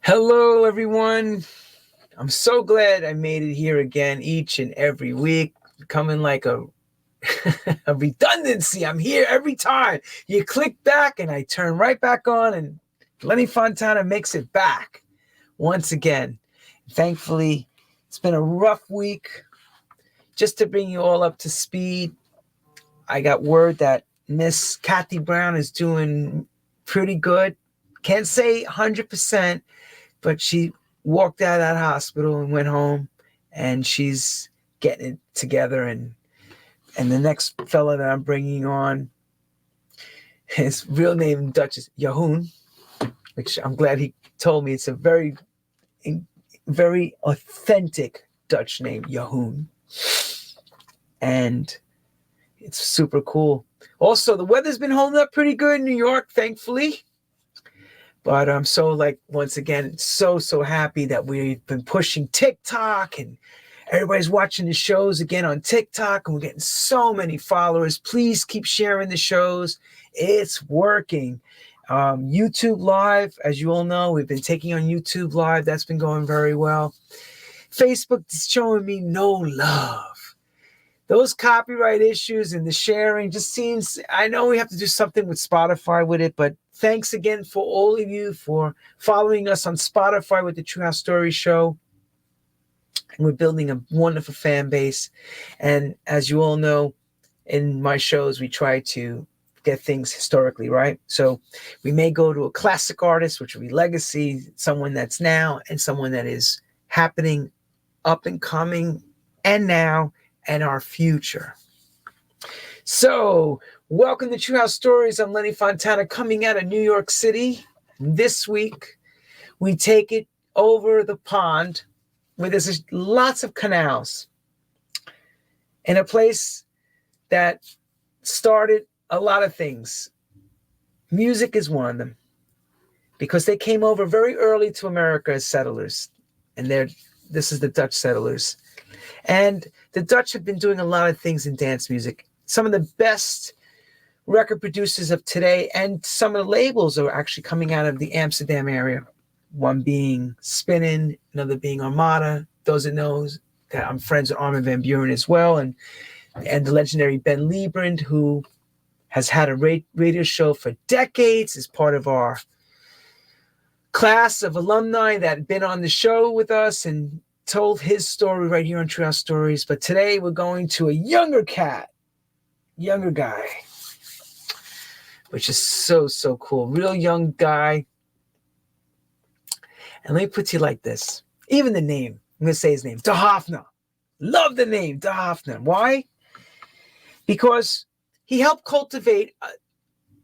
Hello, everyone. I'm so glad I made it here again each and every week, becoming like a, a redundancy. I'm here every time. You click back and I turn right back on, and Lenny Fontana makes it back once again. Thankfully, it's been a rough week. Just to bring you all up to speed, I got word that Miss Kathy Brown is doing pretty good. Can't say 100%, but she walked out of that hospital and went home, and she's getting it together. And the next fella that I'm bringing on, his real name in Dutch is Jeroen, which I'm glad he told me it's a very, very authentic Dutch name, Jeroen. And it's super cool. Also, the weather's been holding up pretty good in New York, thankfully. But I'm once again, so happy that we've been pushing TikTok, and everybody's watching the shows again on TikTok, and we're getting so many followers. Please keep sharing the shows. It's working. YouTube Live, as you all know, we've been taking on YouTube Live. That's been going very well. Facebook is showing me no love. Those copyright issues and the sharing just seems, I know we have to do something with Spotify with it, but thanks again for all of you for following us on Spotify with the True House Story Show. And we're building a wonderful fan base. And as you all know, in my shows, we try to get things historically, right? So we may go to a classic artist, which will be legacy, someone that's now, and someone that is happening, up and coming, and now, and our future. So, welcome to True House Stories. I'm Lenny Fontana, coming out of New York City. This week, we take it over the pond where there's lots of canals, in a place that started a lot of things. Music is one of them, because they came over very early to America as settlers, and this is the Dutch settlers. And the Dutch have been doing a lot of things in dance music. Some of the best record producers of today, and some of the labels are actually coming out of the Amsterdam area. One being Spinnin', another being Armada. Those that knows that I'm friends with Armin van Buuren as well, and the legendary Ben Liebrand, who has had a radio show for decades, is part of our class of alumni that had been on the show with us and told his story right here on True House Stories. But today we're going to a younger guy, which is so cool. Real young guy. And let me put it to you like this. Even the name, I'm going to say his name, De Hofnar. Love the name, De Hofnar. Why? Because he helped cultivate,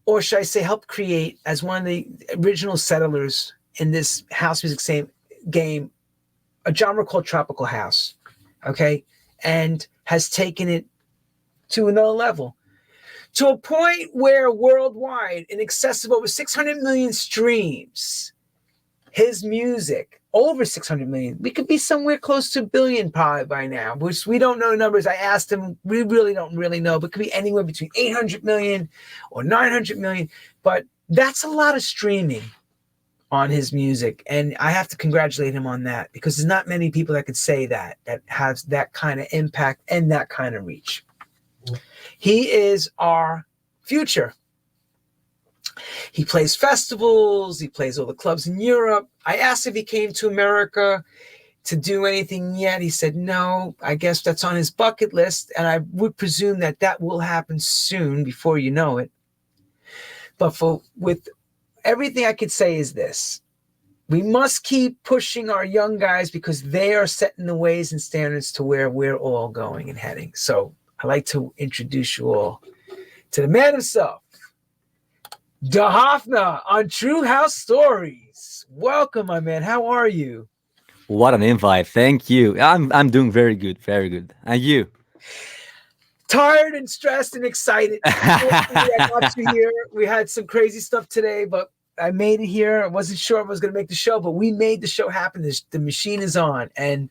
or should I say help create, as one of the original settlers in this house music game, a genre called tropical house, okay? And has taken it to another level, to a point where worldwide, in excess of over 600 million streams, his music, over 600 million. We could be somewhere close to a billion probably by now, which we don't know numbers. I asked him, we really don't know, but it could be anywhere between 800 million or 900 million. But that's a lot of streaming on his music, and I have to congratulate him on that, because there's not many people that could say that has that kind of impact and that kind of reach. He is our future. He plays festivals, he plays all the clubs in Europe. I asked if he came to America to do anything yet. He said no. I guess that's on his bucket list, and I would presume that will happen soon, before you know it. But with everything I could say is this: we must keep pushing our young guys, because they are setting the ways and standards to where we're all going and heading. So I'd like to introduce you all to the man himself, De Hofnar, on True House Stories. Welcome, my man. How are you? What an invite. Thank you. I'm doing very good, very good. And you? Tired and stressed and excited. I got you here. We had some crazy stuff today, but I made it here. I wasn't sure if I was going to make the show, but we made the show happen. The machine is on. And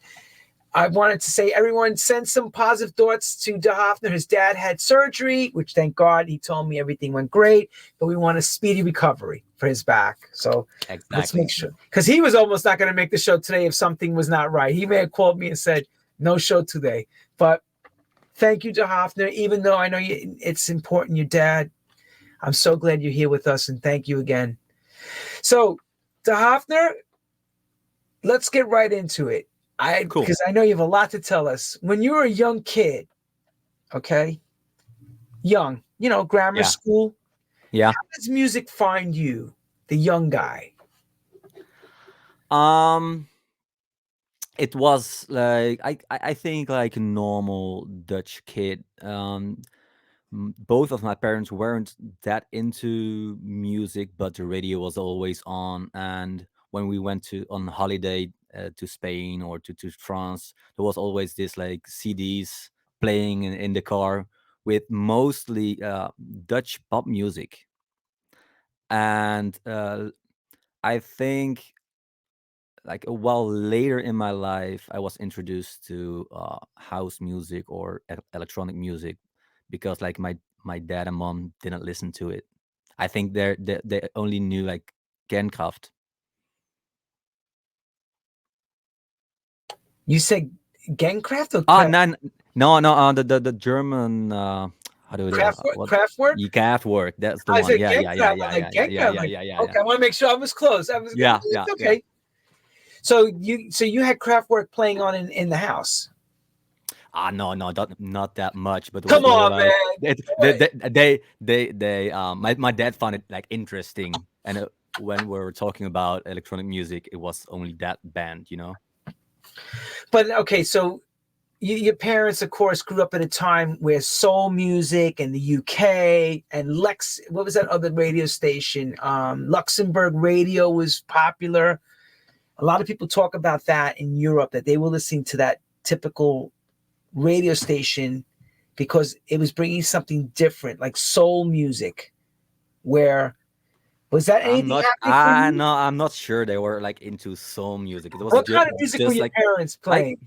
I wanted to say, everyone, send some positive thoughts to De Hofnar. His dad had surgery, which, thank God, he told me everything went great, but we want a speedy recovery. for his back. So let's Exactly. make sure, because he was almost not going to make the show today if something was not right. He may have called me and said no show today. But thank you to Hofnar, even though I know it's important. Your dad. I'm so glad you're here with us, and thank you again. So, to Hofnar, let's get right into it. Cool. Because I know you have a lot to tell us. When you were a young kid, okay, young, grammar Yeah. school. Yeah. How does music find you, the young guy? Um, it was like I think like a normal Dutch kid. Both of my parents weren't that into music, but the radio was always on. And when we went to on holiday to Spain or to France, there was always this like CDs playing in the car with mostly Dutch pop music. And I think like a while later in my life, I was introduced to house music or electronic music because like my dad and mom didn't listen to it. I think they only knew like Genkraft. You say Gangcraft or Ah, Kraft? no, the German how do they what Kraftwerk? Kraftwerk. That's the I one. said Yeah, yeah, yeah, Gangcraft. I'm yeah, like yeah, yeah, Gangcraft. yeah, I'm yeah, like, yeah, yeah, yeah. okay, I want to make sure I was close. Yeah, It's yeah, yeah. okay. So you had Kraftwerk playing on in the house. Ah, no, not that much, but it was Come more on, like man. it, What? my dad found it like interesting, and when we were talking about electronic music, it was only that band, you know. But okay, so your parents, of course, grew up at a time where soul music and the UK and what was that other radio station? Luxembourg radio was popular. A lot of people talk about that in Europe, that they were listening to that typical radio station because it was bringing something different, like soul music. Where was that anything happening for you? I'm not sure they were like into soul music. It was What kind of music were just your parents like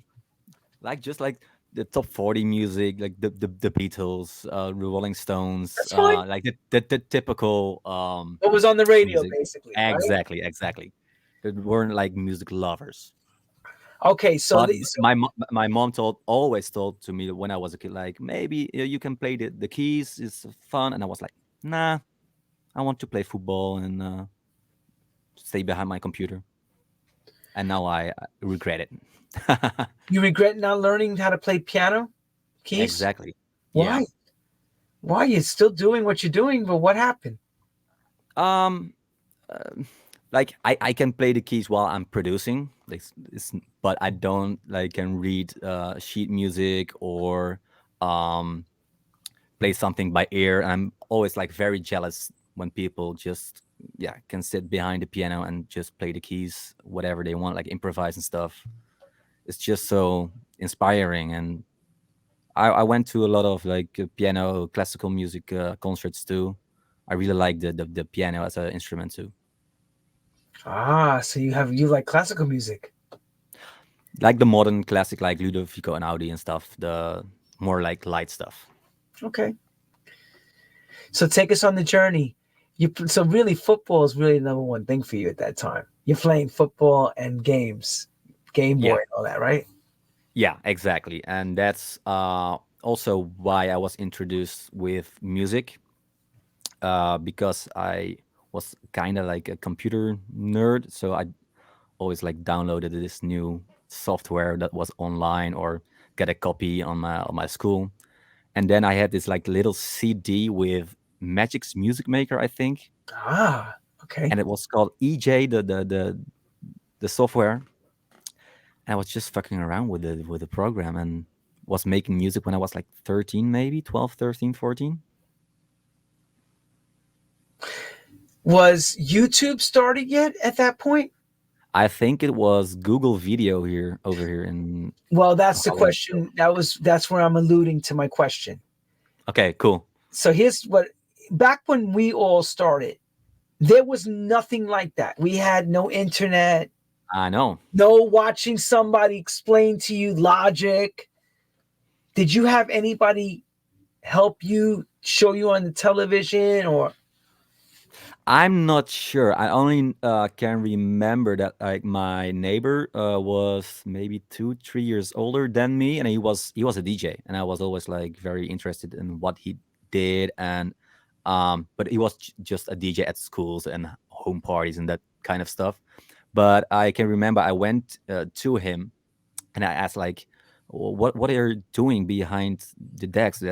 playing? just like the top 40 music, like the Beatles, the Rolling Stones, That's fine. like the typical What was on the radio, music. basically, right? Exactly, exactly. They weren't like music lovers. Okay, so, But my mom always told to me when I was a kid, like maybe you can play the keys, it's fun, and I was like, nah, I want to play football and stay behind my computer. And now I regret it. you regret not learning how to play piano keys? Exactly. Yeah. Why? Why you still doing what you're doing? But what happened? Um. Like I can play the keys while I'm producing, like, but I don't like can read sheet music or um play something by ear. I'm always like very jealous when people just can sit behind the piano and just play the keys whatever they want, like improvise and stuff. It's just so inspiring. And I went to a lot of like piano classical music concerts too. I really like the piano as an instrument too. So you like classical music. Like the modern classic like Ludovico and Audi and stuff, the more like light stuff. Okay. So take us on the journey. So really football is really the number one thing for you at that time. You're playing football and games, Game Boy Yeah. and all that, right? Yeah, exactly. And that's also why I was introduced with music, because I was kind of like a computer nerd. So I always like downloaded this new software that was online or get a copy on my school. And then I had this like little CD with Magic's Music Maker, I think, Okay. and it was called EJ, the software. And I was just fucking around with the program and was making music when I was like 13, maybe 12, 13, 14. Was YouTube started yet at that point? I think it was Google Video here over here in Well, that's the Holland. question. That's where I'm alluding to my question. Okay, cool. So here's what back when we all started, there was nothing like that. We had no internet, I know. no watching somebody explain to you logic. Did you have anybody help you, show you on the television, or I'm not sure. I only can remember that like my neighbor was maybe 2, 3 years older than me, and he was a DJ, and I was always like very interested in what he did, and but he was just a DJ at schools and home parties and that kind of stuff. But I can remember I went to him and I asked like, what are you doing behind the decks?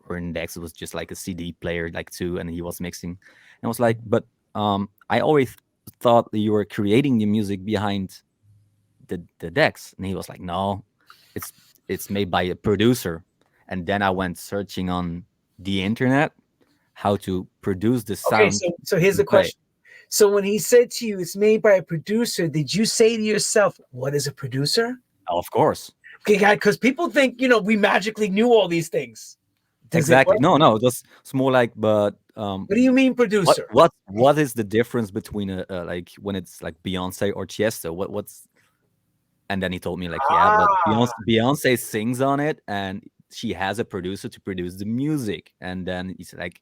Or in decks it was just like a CD player, like two, and he was mixing. And I was like, but I always thought that you were creating the music behind the decks, and he was like, no, it's it's made by a producer. And then I went searching on the internet how to produce the Okay, sound so here's you the play. question. So when he said to you it's made by a producer, did you say to yourself, what is a producer? Of course. Okay, guy, because people think, we magically knew all these things. Does it Exactly. work? No, no, just it's more like, but What do you mean what producer? what what is the difference between a like when it's like Beyonce or Tiësto? What's And then he told me like, yeah, but Ah, Beyonce sings on it, and she has a producer to produce the music. And then he's like,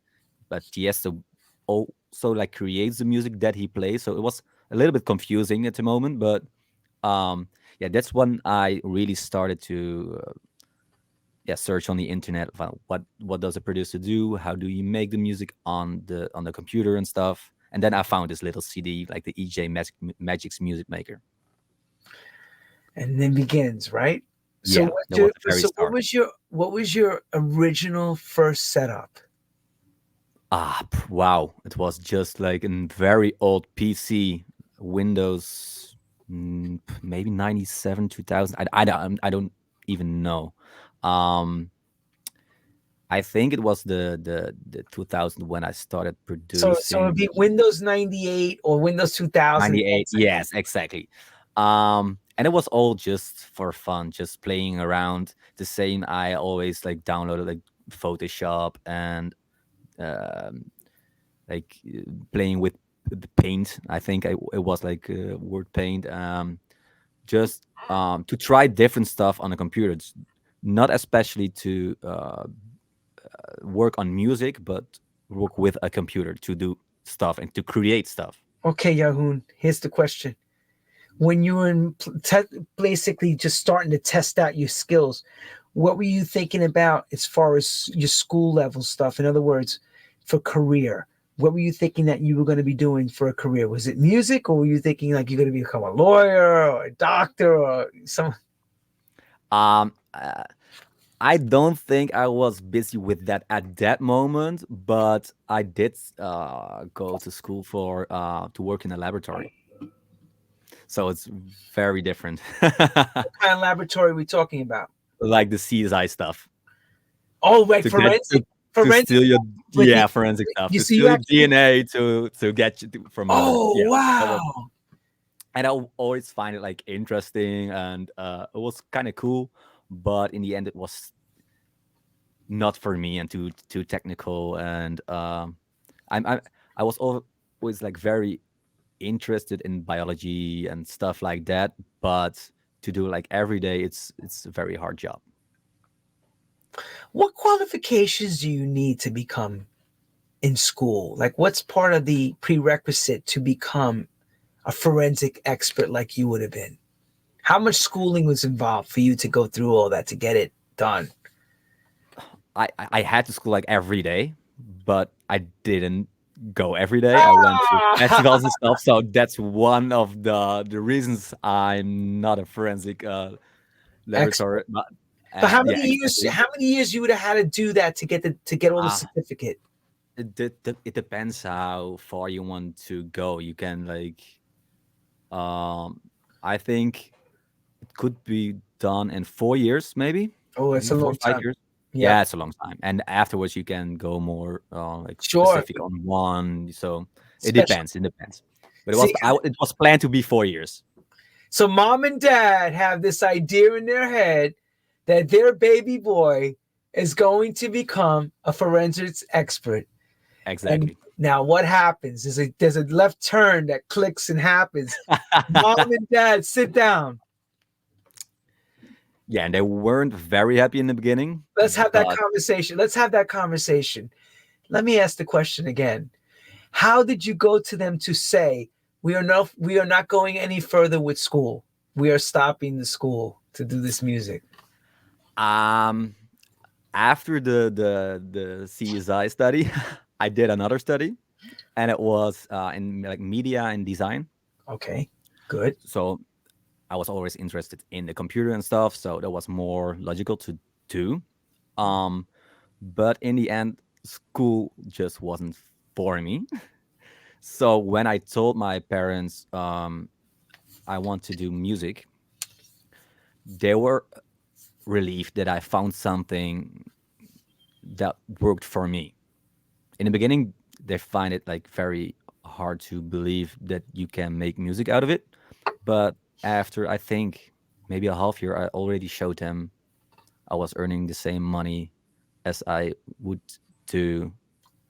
but Tiësto also like creates the music that he plays. So it was a little bit confusing at the moment, but um, yeah, that's when I really started to yeah search on the internet about what does a producer do, how do you make the music on the computer and stuff. And then I found this little CD like the Magic's Music Maker. and then begins, right? So Yeah, that was the very what start. was your original first setup? Wow, it was just like a very old PC, Windows, maybe 97 2000. I don't even know. um I think it was the 2000 when I started So it'd producing. be Windows 98 or Windows 2000. 98, yes, exactly. And it was all just for fun, just playing around. The same, I always like downloaded like Photoshop and um, like playing with the paint. I think it was like word paint. Just to try different stuff on a computer. It's not especially to work on music, but work with a computer to do stuff and to create stuff. Okay, Yahoon, here's the question. When you were basically just starting to test out your skills, what were you thinking about as far as your school level stuff? In other words, for career, what were you thinking that you were going to be doing for a career? Was it music, or were you thinking like you're going to become a lawyer or a doctor or some? Um, uh, I don't think I was busy with that at that moment, but I did go to school for to work in a laboratory, so it's very different. What kind of laboratory are we talking about? Like the CSI stuff Oh, like to get to forensic, steal your, like yeah, forensic stuff, you to see, you steal your actually. DNA to get you from a, Oh, yeah, that was. wow. And I always find it like interesting, and it was kind of cool, but in the end it was not for me and too technical. And I'm I was always like very interested in biology and stuff like that, but to do like every day, it's a very hard job. What qualifications do you need to become in school? Like, what's part of the prerequisite to become a forensic expert like you would have been? How much schooling was involved for you to go through all that to get it done? I had to school like every day, but I didn't go every day. I went to Ah! festivals and stuff, so that's one of the reasons I'm not a forensic laboratory. Expert. But how Yeah, many years? exactly. How many years you would have had to do that to get all the Uh, certificate? it depends how far you want to go. You can like, um, I think it could be done in 4 years, Oh, it's maybe a four long or 5 time. years. Yep. Yeah, it's a long time, and afterwards you can go more like Sure. specific on one. So it Special. depends. It depends. But See, it was planned to be 4 years. so mom and dad have this idea in their head that their baby boy is going to become a forensics expert. And Exactly. now what happens? There's a left turn that clicks and happens. Mom and dad sit down. Yeah, and they weren't very happy in the beginning, Let's have that but conversation. Let's have that conversation. Let me ask the question again. How did you go to them to say we are not going any further with school? We are stopping the school to do this music. Um, After the CSI study, I did another study, and it was in like media and design. Okay, good. So I was always interested in the computer and stuff, so that was more logical to do. Um, but in the end, school just wasn't for me. So when I told my parents I want to do music, they were relieved that I found something that worked for me. In the beginning, they find it like very hard to believe that you can make music out of it. But after I think maybe a half year, I already showed them I was earning the same money as I would do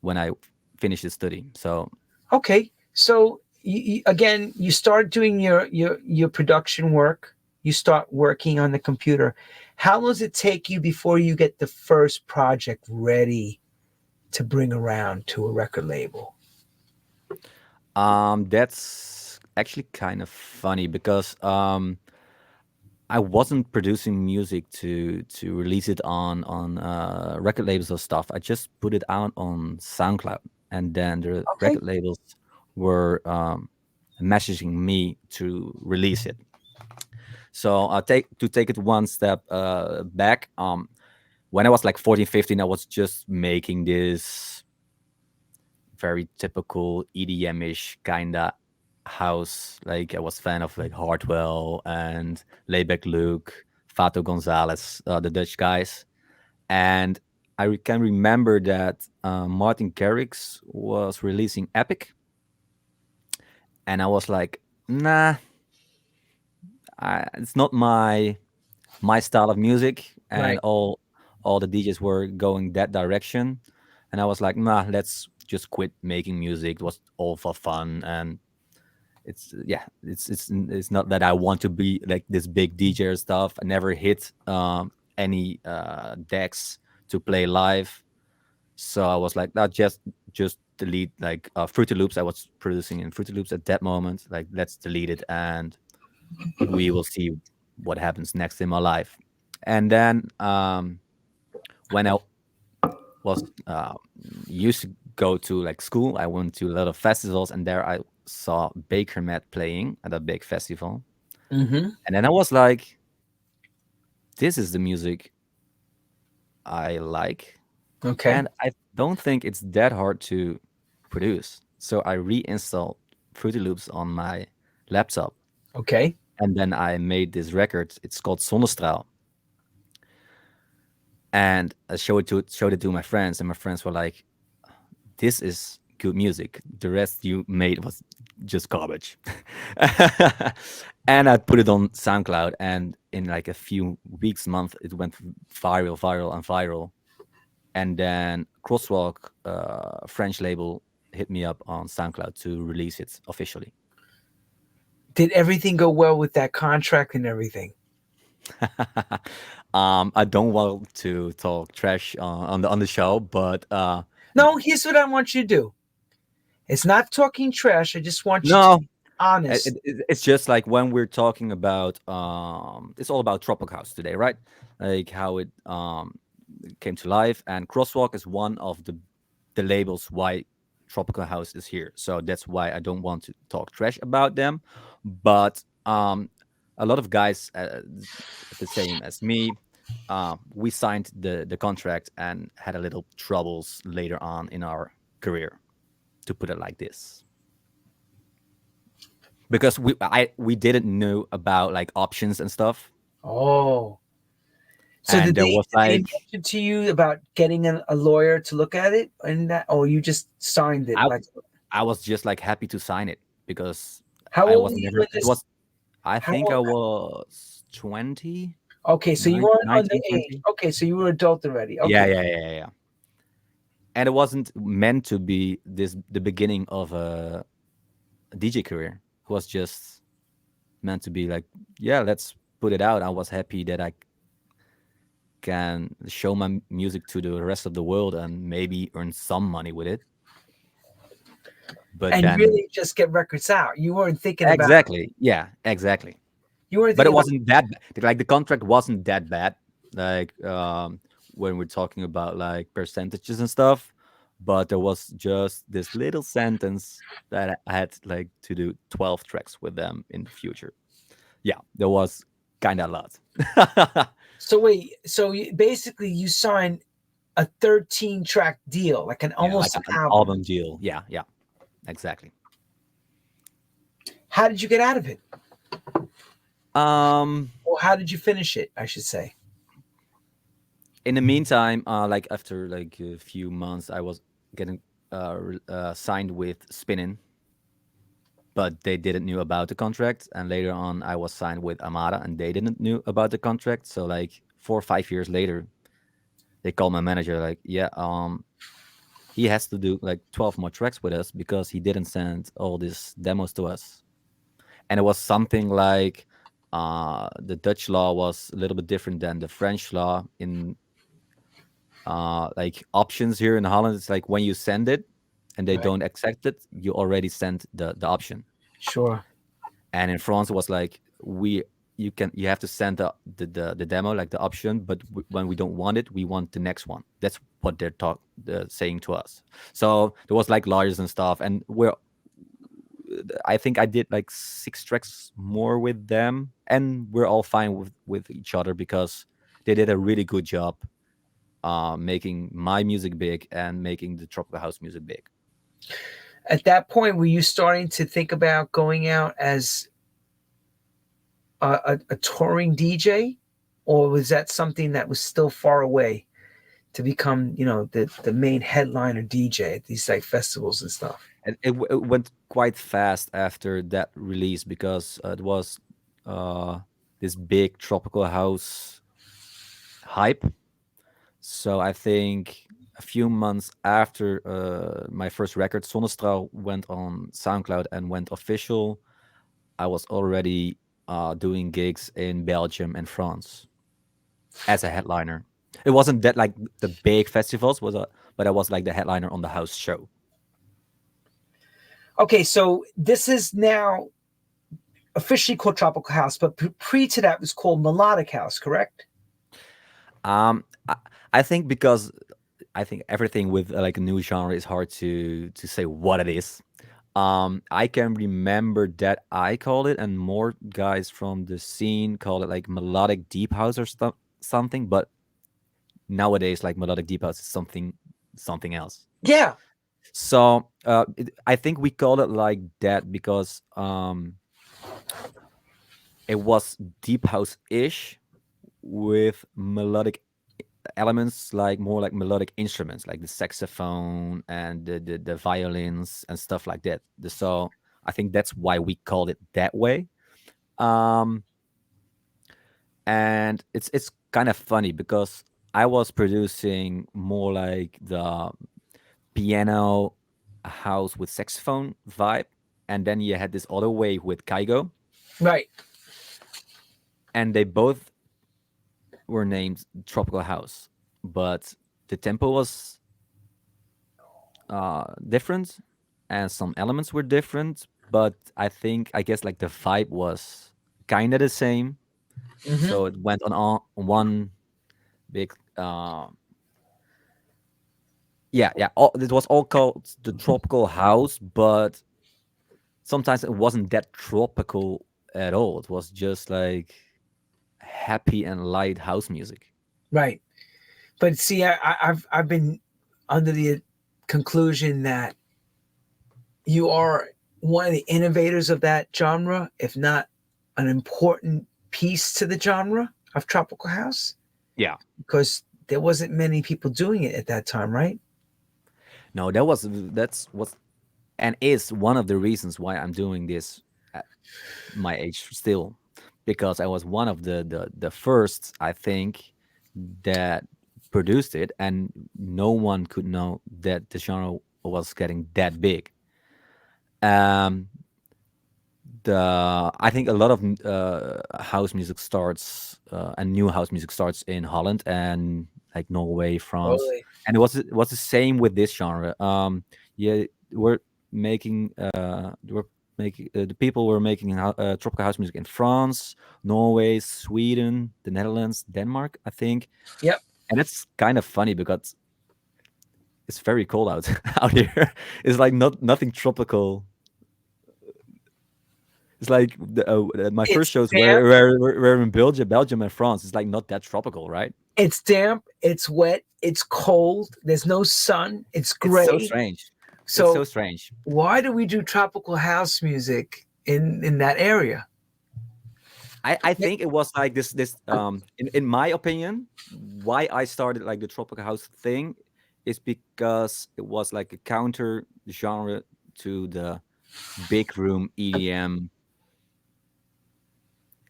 when I finished the study. So Okay, so again, you start doing your production work. You start working on the computer. How long does it take you before you get the first project ready to bring around to a record label? that's actually kind of funny because I wasn't producing music to release it on record labels or stuff. I just put it out on SoundCloud, and then the Okay, record labels were messaging me to release it. So take it one step back. When I was like 14, 15, I was just making this very typical EDM-ish kinda house. Like I was fan of like Hardwell and Laidback Luke, Fato Gonzalez, the Dutch guys, and can remember that Martin Garrix was releasing Epic, and I was like, nah, it's not my style of music, and right. all the DJs were going that direction, and I was like, nah, let's just quit making music. It was all for fun, and it's yeah, it's not that I want to be like this big DJ or stuff. I never hit any decks to play live, so I was like, nah, just delete like Fruity Loops. I was producing in Fruity Loops at that moment. Like, let's delete it, and we will see what happens next in my life. And then when I was used to go to like school, I went to a lot of festivals, and there I saw Baker Matt playing at a big festival. Mm-hmm. And then I was like, this is the music I like, Okay. and I don't think it's that hard to produce. So I reinstalled Fruity Loops on my laptop, Okay. and then I made this record. It's called Zonnestraal, and I showed it to my friends, and my friends were like, "This is good music. The rest you made was just garbage." And I put it on SoundCloud, and in like a few weeks, month, it went viral, viral, and viral. And then Crosswalk, French label, hit me up on SoundCloud to release it officially. Did everything go well with that contract and everything? I don't want to talk trash on the show, but No, here's what I want you to do. It's not talking trash. I just want you to no, be honest. it's just like when we're talking about it's all about tropical house today, right? Like how it came to life, and Crosswalk is one of the labels why tropical house is here. So that's why I don't want to talk trash about them. But a lot of guys the same as me, we signed the contract and had a little troubles later on in our career, to put it like this, because we didn't know about like options and stuff, Oh. So and did there they was did they like mention to you about getting a lawyer to look at it and that, or you just signed it? I Like, I was just like happy to sign it because how I old was were you never in it this? was I How think old? I was 20, Okay, so you weren't 19, underage. 20. Okay, so you were adult already. Yeah, Okay. yeah, yeah, yeah, yeah. And it wasn't meant to be the beginning of a DJ career. It was just meant to be like, yeah, let's put it out. I was happy that I can show my music to the rest of the world and maybe earn some money with it. But and then really just get records out. You weren't thinking about exactly, yeah, exactly. you weren't But it thinking about wasn't that like the contract wasn't that bad. Like when we're talking about like percentages and stuff, but there was just this little sentence that I had like to do 12 tracks with them in the future. Yeah, there was kind of a lot. so wait, so basically you signed a 13 track deal, like an Yeah, like almost an an album. album deal. Yeah, yeah, exactly. How did you get out of it? Um, Or how did you finish it, I should say? in the meantime, like after like a few months, I was getting signed with Spinnin, but they didn't knew about the contract. And later on, I was signed with Amara, and they didn't knew about the contract. So like 4 or 5 years later, they called my manager like, yeah, he has to do like 12 more tracks with us because he didn't send all these demos to us. And it was something like the Dutch law was a little bit different than the French law in like options here in Holland. It's like when you send it and they Right. don't accept it, you already sent the option. Sure. And in France, it was like you have to send the demo like the option, but when we don't want it, we want the next one. That's what they're saying to us. So there was like lawyers and stuff, and I think I did like 6 tracks more with them, and we're all fine with each other because they did a really good job making my music big and making the tropical house music big. At that point, were you starting to think about going out as a touring DJ, or was that something that was still far away to become, the main headliner DJ at these like festivals and stuff? And it went quite fast after that release because it was uh, this big tropical house hype. So I think a few months after my first record, Sonnestraal, went on SoundCloud and went official, I was already doing gigs in Belgium and France as a headliner. It wasn't that like the big festivals but I was like the headliner on the house show. Okay, so this is now officially called Tropical House, but pre to that was called Melodic House, correct? Um, I, I think because I think everything with like a new genre is hard to say what it is. I can remember that I called it, and more guys from the scene call it like melodic deep house or stuff something. But nowadays, like melodic deep house is something else. Yeah. So I think we call it like that because it was deep house ish with melodic elements, like more like melodic instruments like the saxophone and the violins and stuff like that. So I think that's why we called it that way. um and it's kind of funny because I was producing more like the piano house with saxophone vibe, and then you had this other wave with Kaigo, Right. and they both were named tropical house, but the tempo was different and some elements were different, but I guess like the vibe was kind of the same. Mm-hmm. So it went on one big yeah, it was all called the tropical house, but sometimes it wasn't that tropical at all. It was just like happy and light house music. Right. But see, I've been under the conclusion that you are one of the innovators of that genre, if not an important piece to the genre of tropical house, Yeah. because there wasn't many people doing it at that time, right? No, that's what and is one of the reasons why I'm doing this at my age still, because I was one of the first, I think, that produced it, and no one could know that the genre was getting that big. Um, the I think a lot of house music starts and new house music starts in Holland and Norway, France, Totally. and it was the same with this genre. Yeah, we're making they were making the people were making tropical house music in France, Norway, Sweden, the Netherlands, Denmark, I think. Yep. And it's kind of funny because it's very cold out out here. It's like nothing tropical. It's like my first It's shows damp. were in Belgium and France. It's like not that tropical, right? It's damp. It's wet. It's cold. There's no sun. It's It's so gray. strange. It's so So strange. why do we do tropical house music in that area? I think it was like this in my opinion, why I started like the tropical house thing is because it was like a counter genre to the big room EDM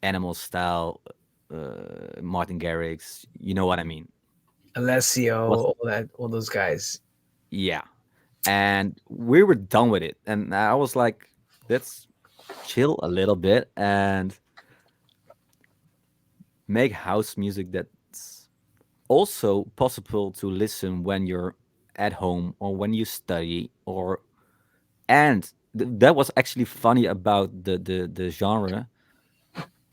animal style Martin Garrix, you know what I mean? Alessio, Was all those guys. Yeah. And we were done with it. And I was like, let's chill a little bit and make house music that's also possible to listen when you're at home or when you study or and that was actually funny about the genre.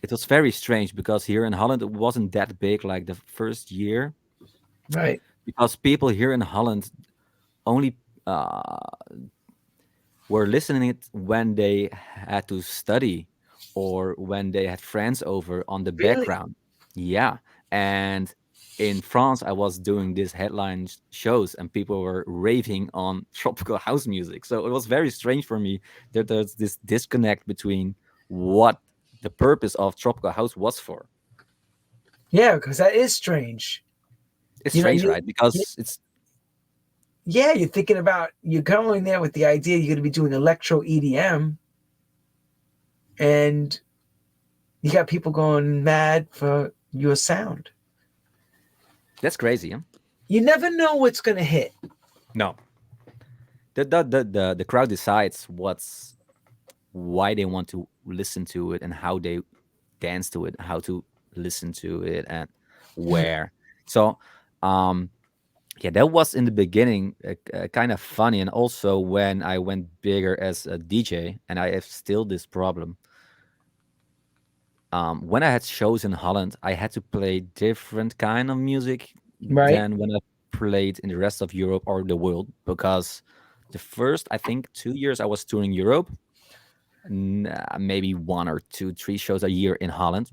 It was very strange because here in Holland it wasn't that big like the first year Right. because people here in Holland only uh, were listening it when they had to study or when they had friends over on the Really? background. Yeah. And in France, I was doing these headline shows and people were raving on tropical house music. So it was very strange for me that there's this disconnect between what the purpose of tropical house was for. Yeah, because that is strange. It's You know, strange, right? you Because it's, yeah, you're thinking about you're going there with the idea you're going to be doing electro EDM, and you got people going mad for your sound. that's crazy. Huh? You never know what's going to hit. No. The crowd decides why they want to listen to it and how they dance to it, how to listen to it, and where. So, um, yeah, that was in the beginning kind of funny, and also when I went bigger as a DJ, and I have still this problem. When I had shows in Holland, I had to play different kind of music Right? than when I played in the rest of Europe or the world because the first, I think, 2 years I was touring Europe, maybe one or two, three shows a year in Holland.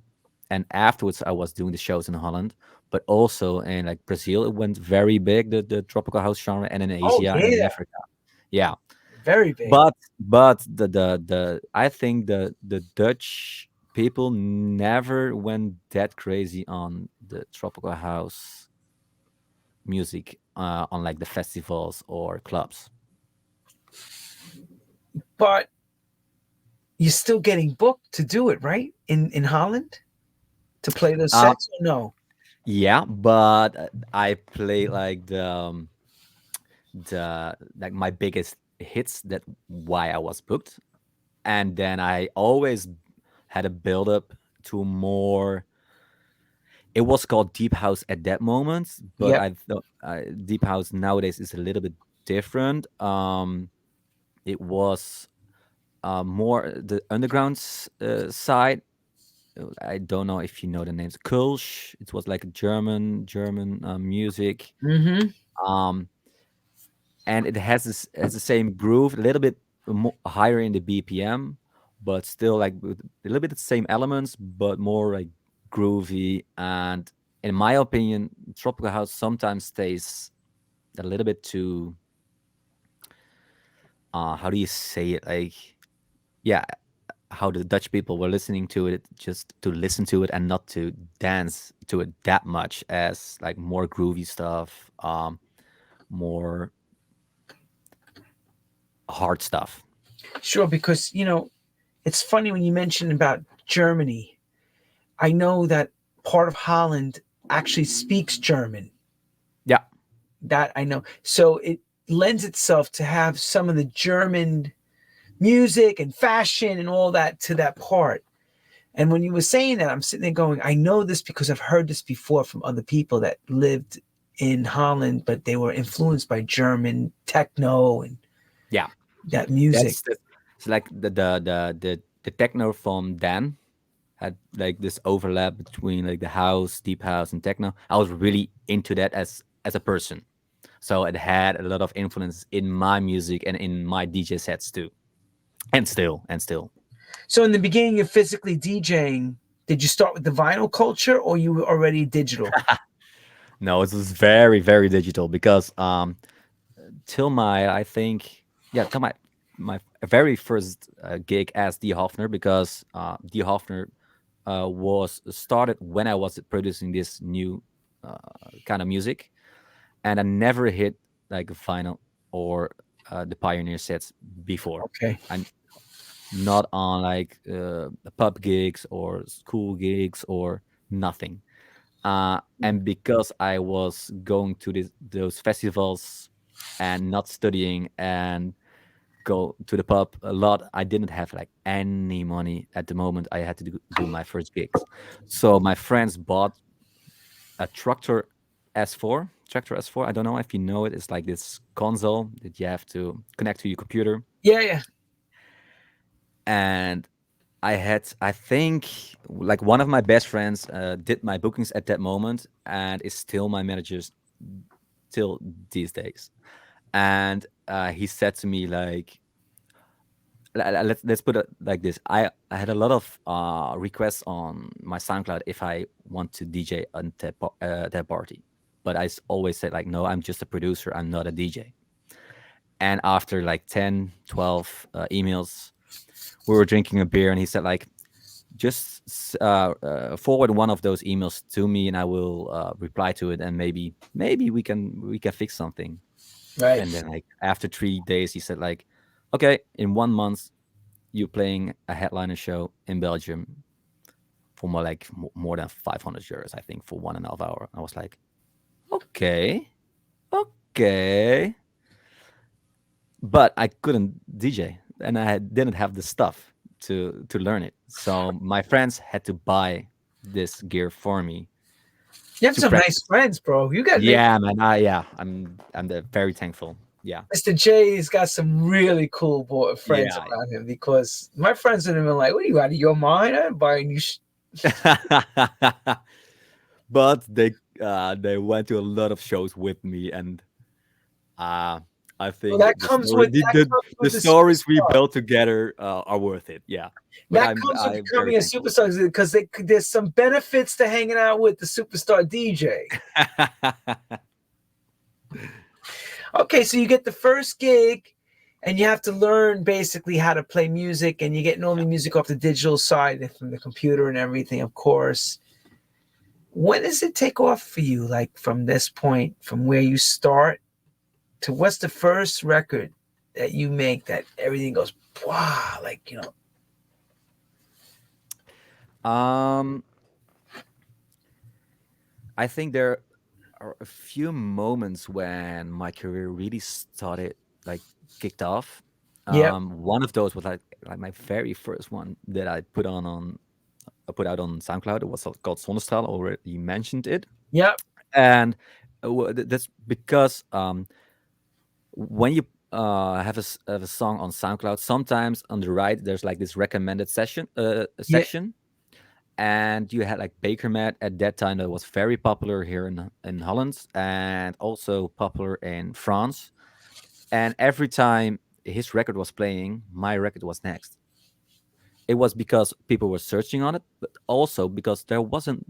And afterwards, I was doing the shows in Holland, but also in like Brazil, it went very big, the tropical house genre, and in Oh Asia and in yeah, Africa. Yeah, very big. but the I think the Dutch people never went that crazy on the tropical house music on like the festivals or clubs. But you're still getting booked to do it, right? In Holland to play those Um, sets or no? yeah, but I play like the like my biggest hits that why I was booked, and then I always had a build up to more. It was called deep house at that moment, but Yep. I thought deep house nowadays is a little bit different. It was more the underground side. I don't know if you know the names. Kulsh. It was like German music. Mm-hmm. Um, and it has the same groove, a little bit higher in the BPM, but still like with a little bit the same elements, but more like groovy. And in my opinion, tropical house sometimes stays a little bit too. How do you say it? Like, yeah, how the Dutch people were listening to it just to listen to it and not to dance to it that much as like more groovy stuff, more hard stuff. Sure, because it's funny when you mention about Germany. I know that part of Holland actually speaks German. Yeah. That I know. So it lends itself to have some of the German music and fashion and all that to that part. And when you were saying that, I'm sitting there going, I know this because I've heard this before from other people that lived in Holland, but they were influenced by German techno and Yeah. that music. That's it's like the techno from Dan had like this overlap between like the house, deep house, and techno. I was really into that as a person, so it had a lot of influence in my music and in my DJ sets too, and still. So in the beginning of physically DJing, did you start with the vinyl culture or you were already digital? No, it was very very digital because till my I think yeah till my very first gig as the Hofnar because the Hofnar was started when I was producing this new kind of music, and I never hit like a final or the Pioneer sets before. Okay. I'm not on like pub gigs or school gigs or nothing. And because I was going to those festivals and not studying and go to the pub a lot, I didn't have like any money at the moment. I had to do my first gigs, so my friends bought a Tractor S4. I don't know if you know it. It's like this console that you have to connect to your computer. Yeah, yeah. And I think, like one of my best friends did my bookings at that moment and is still my manager till these days. And he said to me like, let's put it like this. I had a lot of requests on my SoundCloud if I want to DJ on that party, but always said like, no, I'm just a producer. I'm not a DJ. And after like 10, 12 emails, we were drinking a beer, and he said like, just forward one of those emails to me, and I will reply to it, and maybe we can fix something. Right. And then like after 3 days, he said like, okay, in 1 month you playing a headliner show in Belgium for more than 500 euros, I think, for 1.5 hour. I was like, okay, okay, but I couldn't DJ, and didn't have the stuff to learn it. So my friends had to buy this gear for me You have to some nice practice. friends, bro. You got Yeah, man. Yeah, I'm very thankful. Yeah, Mr. J's got some really cool friends yeah. around him because my friends would have been like, "What are you out of your mind? I'm buying you." But they went to a lot of shows with me, and uh, I Well, think that comes the with the stories we superstar. built together are worth it. Yeah, but That I'm comes with I'm very becoming a thankful. superstar because there's some benefits to hanging out with the superstar DJ. Okay, so you get the first gig, and you have to learn basically how to play music, and you're getting all the music off the digital side and from the computer and everything, of course. When does it take off for you? Like from this point, from where you start to what's the first record that you make that everything goes wow, like um, I think there are a few moments when my career really started, like kicked off. yep, One of those was like my very first one that I put out on SoundCloud. It was called Sonnestraal. Already mentioned it, yep, and that's because when you have a song on SoundCloud, sometimes on the right there's like this recommended yeah, section, and you had like Baker Mat at that time that was very popular here in Holland and also popular in France. And every time his record was playing, my record was next. It was because people were searching on it, but also because there wasn't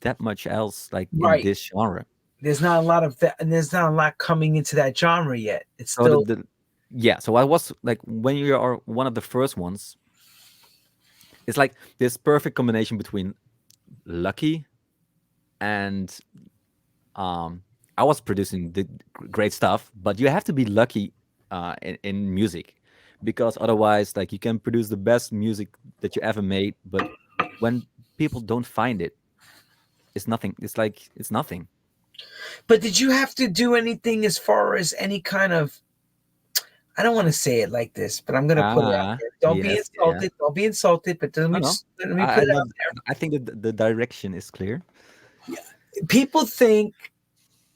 that much else like in right. this genre. There's not a lot of that, and there's not a lot coming into that genre yet. It's So still yeah, so I was like, when you are one of the first ones, it's like this perfect combination between lucky and um I was producing the great stuff, but you have to be lucky in music, because otherwise like you can produce the best music that you ever made, but when people don't find it, it's nothing. It's like it's nothing. But did you have to do anything as far as any kind of? I don't want to say it like this, but I'm gonna put it out Ah, there. Don't be yes, yeah. insulted. Don't be insulted. But No, no. let me put I it know. out there. I think that the direction is clear. People think,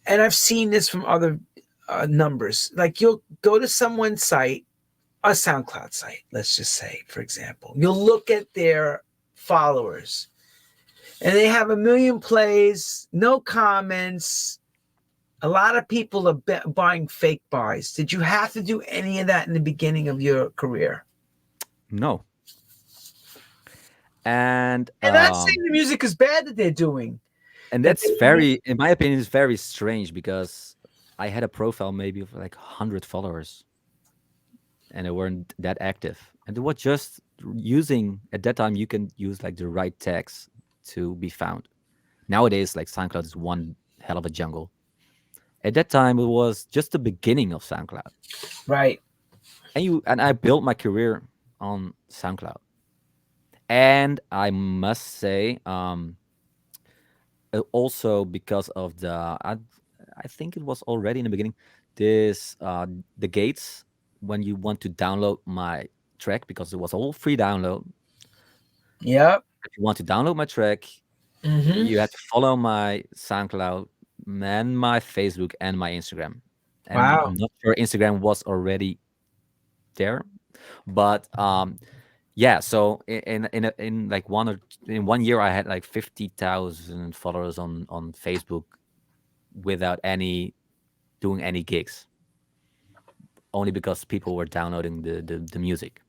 and I've seen this from other numbers. Like you'll go to someone's site, a SoundCloud site, let's just say, for example, you'll look at their followers and they have a million plays, no comments. A lot of people are buying fake buys. Did you have to do any of that in the beginning of your career? No. And And not saying the music is bad that they're doing. That that's they, very, in my opinion, is very strange because I had a profile maybe of like 100 followers and they weren't that active. And they were just using, at that time, you can use like the right tags to be found. Nowadays, like SoundCloud is one hell of a jungle. At that time, it was just the beginning of SoundCloud. right. And I built my career on SoundCloud. And I must say, also because of I think it was already in the beginning, this the gates when you want to download my track, because it was all free download. Yep. If you want to download my track, Mm-hmm. you had to follow my SoundCloud and my Facebook and my Instagram. And Wow. I'm not sure Instagram was already there, but yeah. So in like in 1 year, I had like 50,000 followers on Facebook without any doing any gigs, only because people were downloading the music.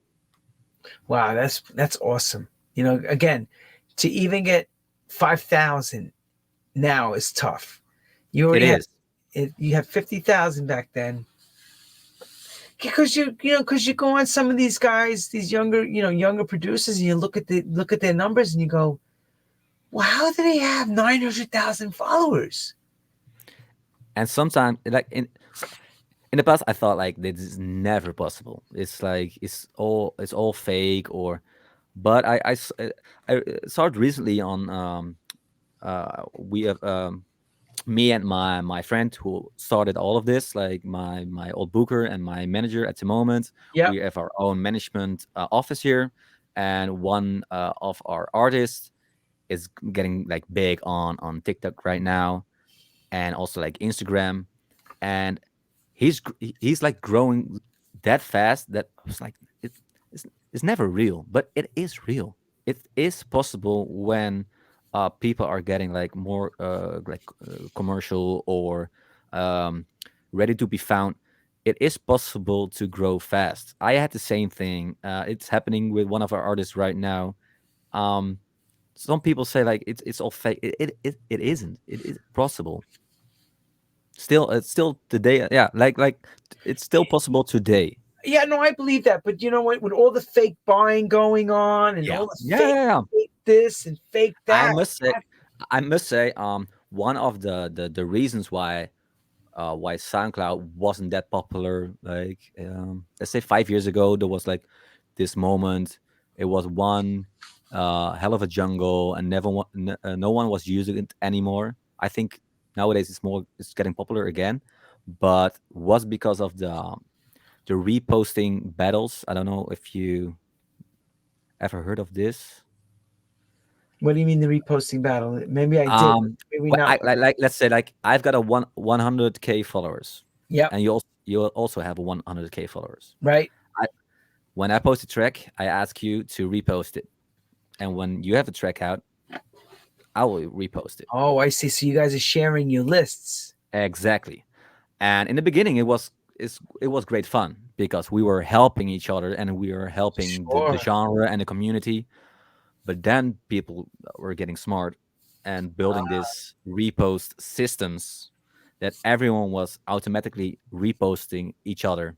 Wow. That's awesome. You know, again, to even get 5,000 now is tough. You It already had is. it. You had 50,000 back then. Because because you go on some of these guys, these younger producers, and you look at their numbers, and you go, well, how do they have 900,000 followers? And sometimes, like in the past, I thought like this is never possible. It's like it's all fake, or but I saw it recently on we have me and my friend who started all of this, like my old booker and my manager at the moment. Yep. We have our own management office here, and one of our artists is getting like big on TikTok right now, and also like Instagram, and he's like growing that fast that I was like, it's, it's never real, but it is real. It is possible when people are getting like more commercial or um, ready to be found. It is possible to grow fast. I had the same thing. It's happening with one of our artists right now. Um, some people say like it's all fake. It isn't. It is possible. Still, it's still today. Yeah, like it's still possible today. Yeah, no, I believe that. But you know what? With all the fake buying going on and Yeah, all the yeah, yeah, yeah. fake this and fake I that, must say, I must say, one of the reasons why SoundCloud wasn't that popular, like let's say 5 years ago, there was like this moment. It was one hell of a jungle, and no one was using it anymore. I think nowadays it's getting popular again, but was because of the reposting battles. I don't know if you ever heard of this. what do you mean the reposting battle? Maybe I did, Um, maybe not. like let's say like I've got a 100K followers, Yep. and you also have a 100K followers. Right. I, when I post a track, I ask you to repost it, and when you have a track out, I will repost it. Oh, I see. So you guys are sharing your lists. Exactly. And in the beginning, it was great fun because we were helping each other and we were helping the Sure. genre and the community. But then people were getting smart and building this repost systems that everyone was automatically reposting each other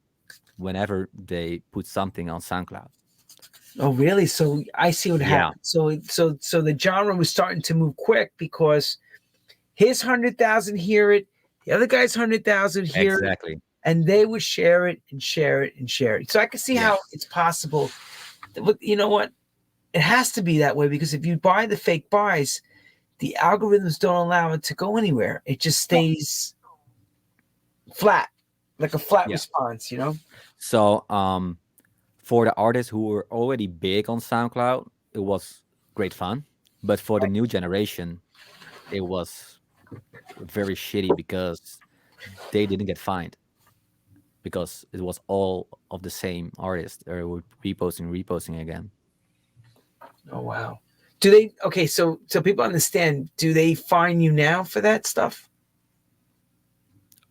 whenever they put something on SoundCloud. Oh, really? So I see what Yeah, happened. So the genre was starting to move quick because his 100,000 hear it, the other guy's 100,000 hear it, exactly. and they would share it and share it and share it. So I can see Yeah, how it's possible. But you know what? It has to be that way because if you buy the fake buys, the algorithms don't allow it to go anywhere. It just stays flat, like a flat yeah. response, you know? So for the artists who were already big on SoundCloud, it was great fun. But for the new generation, it was very shitty because they didn't get fined. because it was all of the same artist, or were reposting again. Oh wow. Do they okay, so people understand, do they fine you now for that stuff?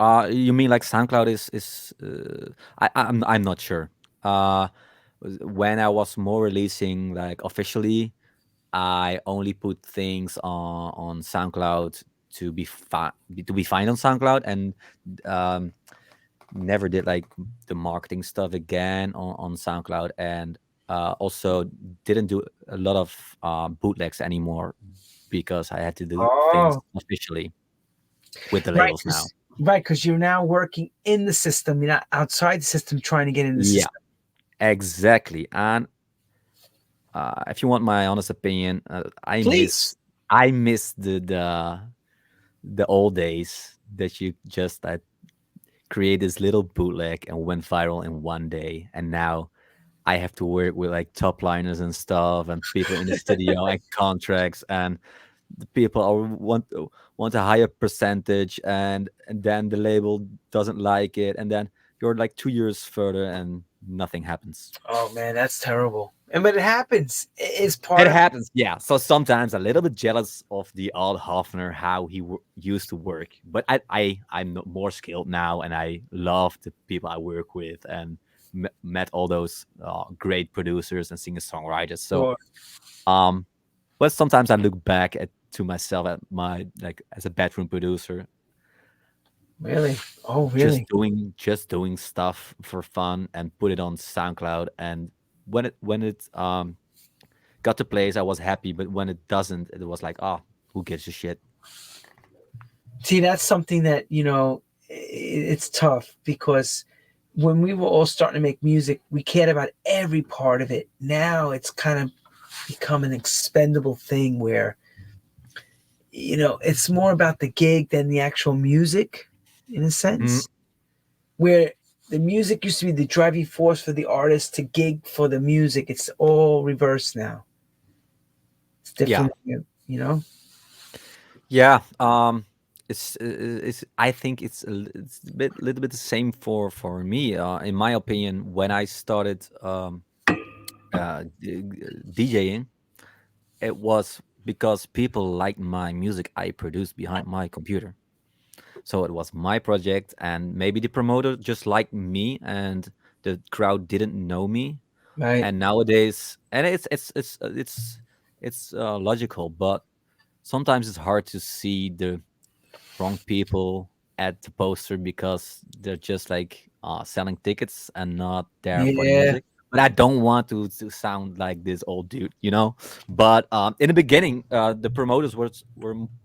You mean like SoundCloud is? I'm not sure. Uh, when I was more releasing like officially, I only put things on SoundCloud to be found on SoundCloud, and um, never did like the marketing stuff again on SoundCloud, and also didn't do a lot of bootlegs anymore because I had to do things Oh, officially with the right, labels now. right, because you're now working in the system. You're not outside the system trying to get in the Yeah, system. exactly. And if you want my honest opinion, Please. I miss the old days that you just create this little bootleg and went viral in one day, and now I have to work with like top liners and stuff, and people in the studio and contracts, and the people are want a higher percentage, and then the label doesn't like it, and then you're like 2 years further and nothing happens. Oh man, that's terrible. And but it happens. It's It part of happens, yeah. So sometimes a little bit jealous of the old Hofnar, how he used to work. But I'm more skilled now, and I love the people I work with, and met all those great producers and singer songwriters. So, sure. um, but sometimes I look back at to myself at my like as a bedroom producer, Really? Oh, really? just doing stuff for fun and put it on SoundCloud. And when it got to place, I was happy, but when it doesn't, it was like, oh, who gives a shit? See, that's something that, it's tough because when we were all starting to make music, we cared about every part of it. Now it's kind of become an expendable thing where, it's more about the gig than the actual music in a Mm, sense, where the music used to be the driving force for the artist to gig for the music. It's all reversed now. It's yeah, definitely, you know? yeah. It's. I think it's a little bit the same for me. In my opinion, when I started DJing, it was because people liked my music I produced behind my computer. So it was my project, and maybe the promoter just liked me, and the crowd didn't know me. Right. And nowadays, and it's logical, but sometimes it's hard to see the wrong people at the poster because they're just like selling tickets and not there for the Yeah. music. But I don't want to sound like this old dude, you know. But in the beginning, the promoters were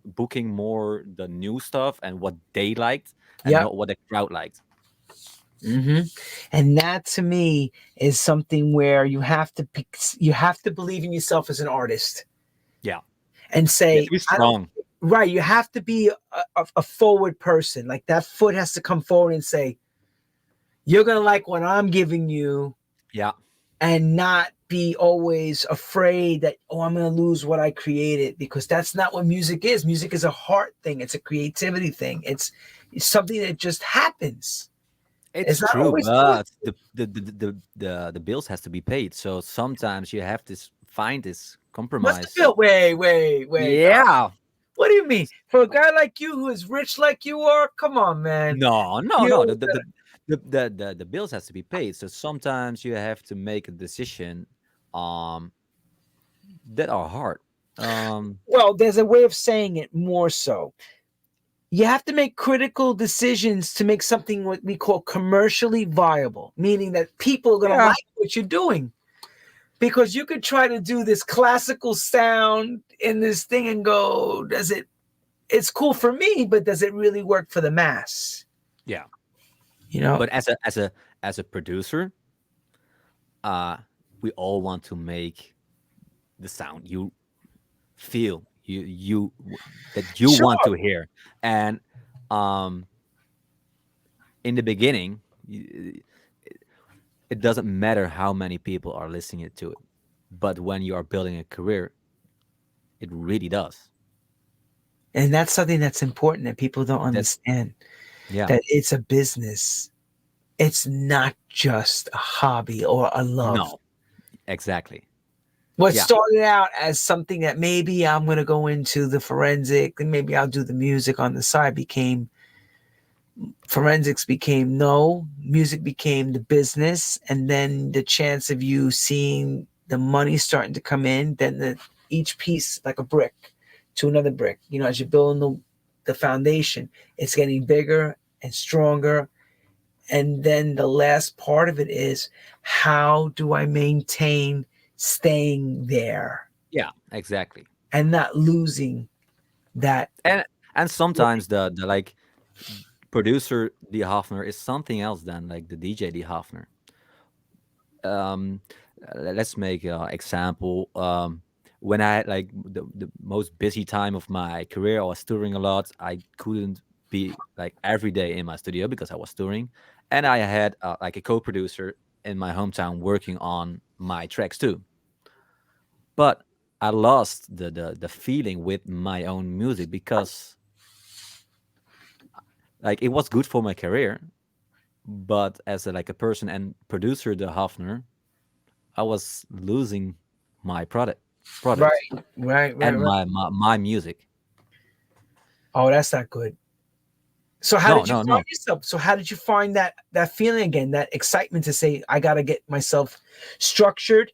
booking more the new stuff and what they liked, and Yep. not what the crowd liked. hmm And that to me is something where you have to believe in yourself as an artist Yeah, and you have say, to be I don't, strong. right. You have to be a forward person. Like that foot has to come forward and say, you're going to like what I'm giving you Yeah, and not be always afraid that, oh, I'm going to lose what I created because that's not what music is. Music is a heart thing. It's a creativity thing. It's something that just happens. it's It's not true, always good. but the bills has to be paid. So sometimes you have to find this What's the compromise. bill? Wait. Yeah. What do you mean? For a guy like you who is rich like you are, come on, man. No, no, no. You The bills has to be paid. So sometimes you have to make a decision um that are hard. Um well, there's a way of saying it more so. You have to make critical decisions to make something what we call commercially viable, meaning that people are going to yeah. like what you're doing. Because you could try to do this classical sound in this thing and go, does it? It's cool for me, but does it really work for the mass? Yeah. You know? But as a producer, uh we all want to make the sound you feel that you want Sure. to hear. And um in the beginning, it doesn't matter how many people are listening to it, but when you are building a career, it really does. And that's something that's important that people don't That understand yeah, that it's a business. it's not just a hobby or a love. No, exactly. What Yeah, started out as something that maybe I'm going to go into the forensic and maybe I'll do the music on the side became forensics became no, music became the business, and then the chance of you seeing the money starting to come in, then each piece like a brick to another brick. You know, as you're building the foundation, it's getting bigger and stronger. And then the last part of it is how do I maintain staying there yeah, exactly. and not losing that? And sometimes the like producer D Hofnar is something else than like the DJ D Hofnar. um let's make an example. When I had like the most busy time of my career, I was touring a lot. I couldn't be like every day in my studio because I was touring, and I had like a co-producer in my hometown working on my tracks too. But I lost the feeling with my own music because like it was good for my career, but as a, like a person and producer, the Hofner, I was losing my product Right, right, right, and right. my music. Oh, that's not good. So how No, did you no, find no. yourself? So how did you find that feeling again, that excitement to say, I gotta get myself structured,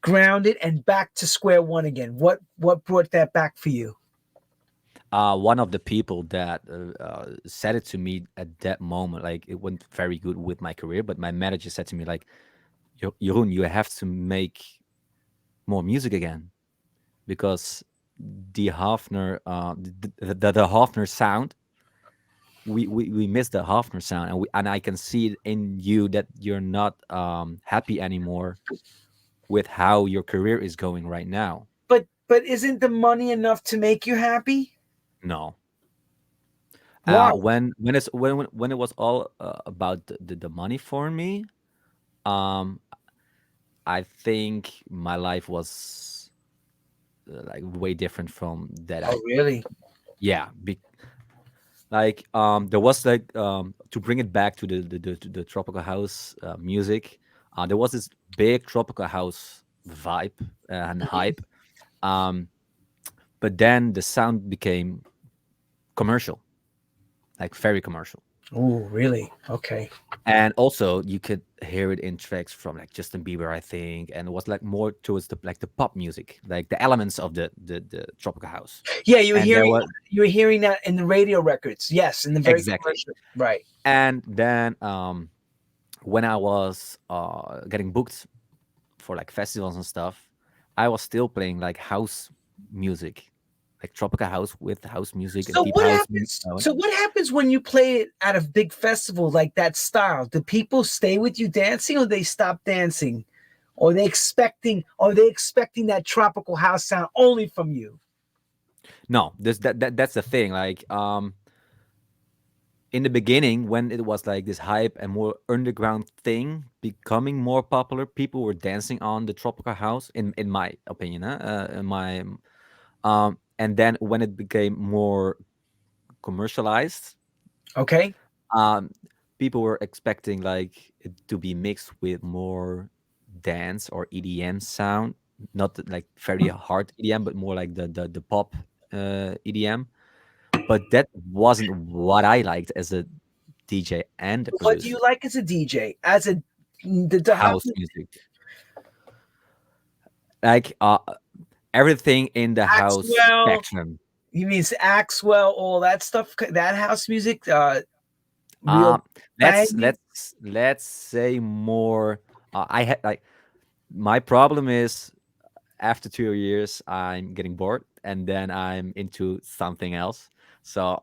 grounded, and back to square one again? What brought that back for you? One of the people that said it to me at that moment, like it went very good with my career, but my manager said to me like, Jeroen, you have to make more music again because the Hofner, the Hofner sound, we miss the Hofner sound, and I can see it in you that you're not happy anymore with how your career is going right now. But isn't the money enough to make you happy? No, Why? when it's when it was all about the money for me, um, I think my life was like way different from that. Oh, really? Yeah, like there was like to bring it back to the tropical house music. There was this big tropical house vibe and hype. Um, but then the sound became commercial, like very commercial. Oh, really? Okay. And also you could hear it in tracks from like Justin Bieber, I think, and it was like more towards the like the pop music, like the elements of the tropical house. Yeah, And there was you were hearing that in the radio records. Yes, in the very exactly. commercial. Right. And then when I was getting booked for like festivals and stuff, I was still playing like house music, like tropical house with house music, So deep what house. happens? So what happens when you play it at a big festival like that style? Do people stay with you dancing, or they stop dancing, or they expecting that tropical house sound only from you? No, that's the thing. Like in the beginning when it was like this hype and more underground thing becoming more popular, people were dancing on the tropical house in my opinion, in my and then when it became more commercialized, Okay. um people were expecting like it to be mixed with more dance or EDM sound, not like very hard EDM but more like the pop EDM, but that wasn't what I liked as a DJ and a What do producer. you like as a DJ? As a how House music, like everything in the house Axwell? spectrum. You mean Axwell? All that stuff? That house music? Real Uh, banging? let's say more. I had like my problem is after 2 years I'm getting bored and then I'm into something else. So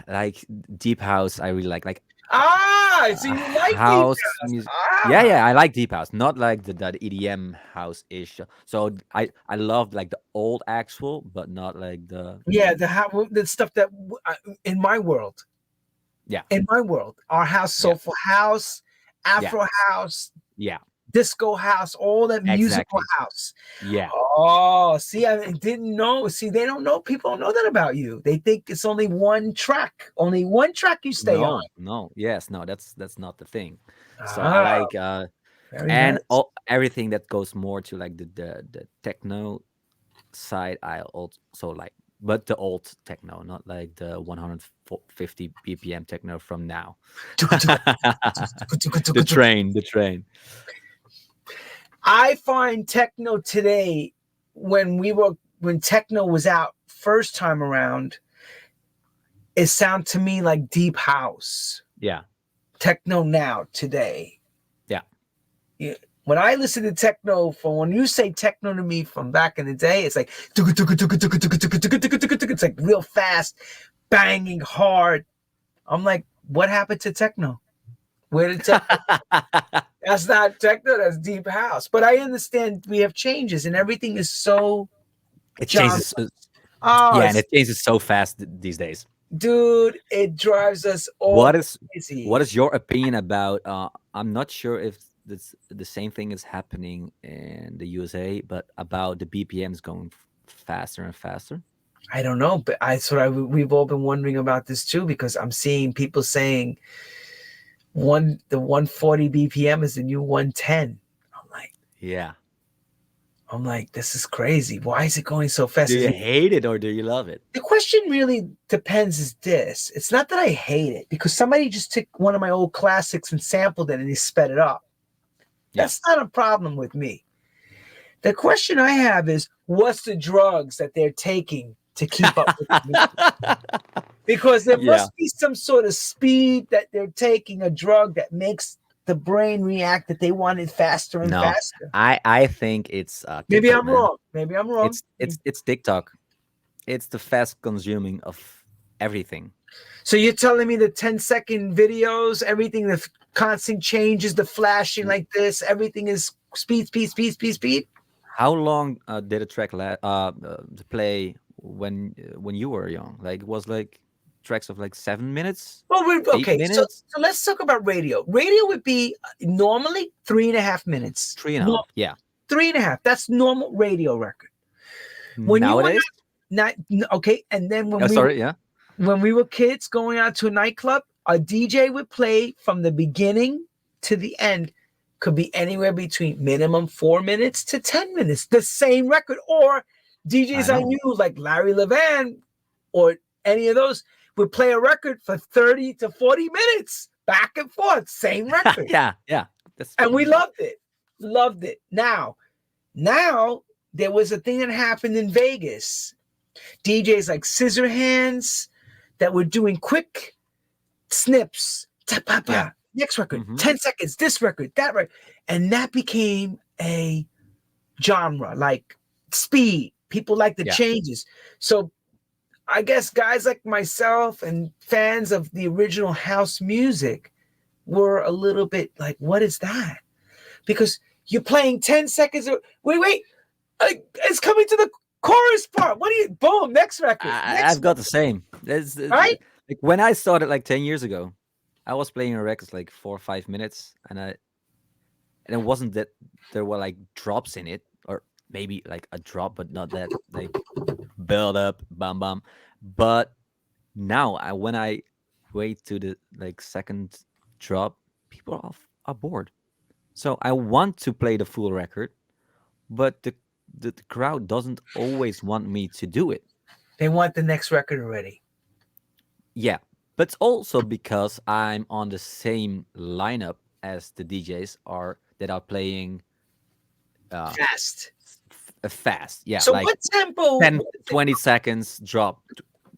like deep house I really like Ah, so you like deep house house? music. Yeah, Ah, yeah, I like deep house, not like the EDM house ish. So I love like the old actual, but not like the yeah, the stuff that in my world, yeah, our house, yeah, soulful house, yeah, Afro house, yeah. disco house, all that musical Exactly. house. Yeah. Oh, see, I didn't know. See, they don't know. People don't know that about you. They think it's only one track you stay on. No, no, yes, no, that's not the thing. So I Ah, like very and nice. everything that goes more to like the techno side I also like, but the old techno, not like the 150 BPM techno from now. The train. I find techno today, when techno was out first time around, it sound to me like deep house. Yeah, Techno now today. yeah. Yeah. When I listen to techno, when you say techno to me from back in the day, it's like it's like real fast, banging hard. I'm like, what happened to techno? Where did techno? That's not techno, that's deep house. But I understand we have changes and everything is so It genre. changes, Oh, yeah, and it changes so fast these days. dude, it drives us all What is what crazy. is your opinion about? I'm not sure if the same thing is happening in the USA, but about the BPMs going faster and faster. I don't know, but we've all been wondering about this too because I'm seeing people saying the 140 BPM is the new 110. I'm like, Yeah. this is crazy. Why is it going so fast? Do you hate it or do you love it? The question really depends is this. It's not that I hate it because somebody just took one of my old classics and sampled it and they sped it up. Yeah. That's not a problem with me. The question I have is what's the drugs that they're taking to keep up with me? Because there Yeah. must be some sort of speed that they're taking, a drug that makes the brain react that they want it faster and No, faster. I think it's Maybe TikTok, I'm man. wrong. Maybe I'm wrong. It's TikTok. It's the fast consuming of everything. So you're telling me the 10-second videos, everything, the constant changes, the flashing like this, everything is speed, speed, speed, speed, speed. How long did a track play when you were young? Like it was like tracks of like 7 minutes, Well, eight okay. So, minutes, so let's talk about radio. Radio would be normally 3.5 minutes. three and a No, half. Yeah. 3.5. That's normal radio record. When you went Nowadays. out, okay, and then Sorry. Yeah. when we were kids going out to a nightclub, a DJ would play from the beginning to the end. Could be anywhere between minimum 4 minutes to 10 minutes, the same record. Or I DJs I know. knew, like Larry Levan or any of those, would play a record for 30 to 40 minutes, back and forth, same record. Yeah. Yeah. That's And we loved it. Loved it. Now, there was a thing that happened in Vegas. DJs like Scissorhands that were doing quick snips. yeah. Next record, Mhm. 10 seconds, this record, that record. And that became a genre, like speed. People like the Yeah. changes. So I guess guys like myself and fans of the original house music were a little bit like, what is that? Because you're playing 10 seconds. Wait, it's coming to the chorus part. What do you, boom, next record. I've got the same. Right? Like when I started like 10 years ago, I was playing a record like 4 or 5 minutes, and it wasn't that there were like drops in it, or maybe like a drop, but not that like build up, bam bam. But now, when I wait to the like second drop, people are bored. So I want to play the full record, but the crowd doesn't always want me to do it. They want the next record already. Yeah, but it's also because I'm on the same lineup as the DJs are that are playing Fast. fast. Yeah, So like what tempo? 10, 20 seconds drop,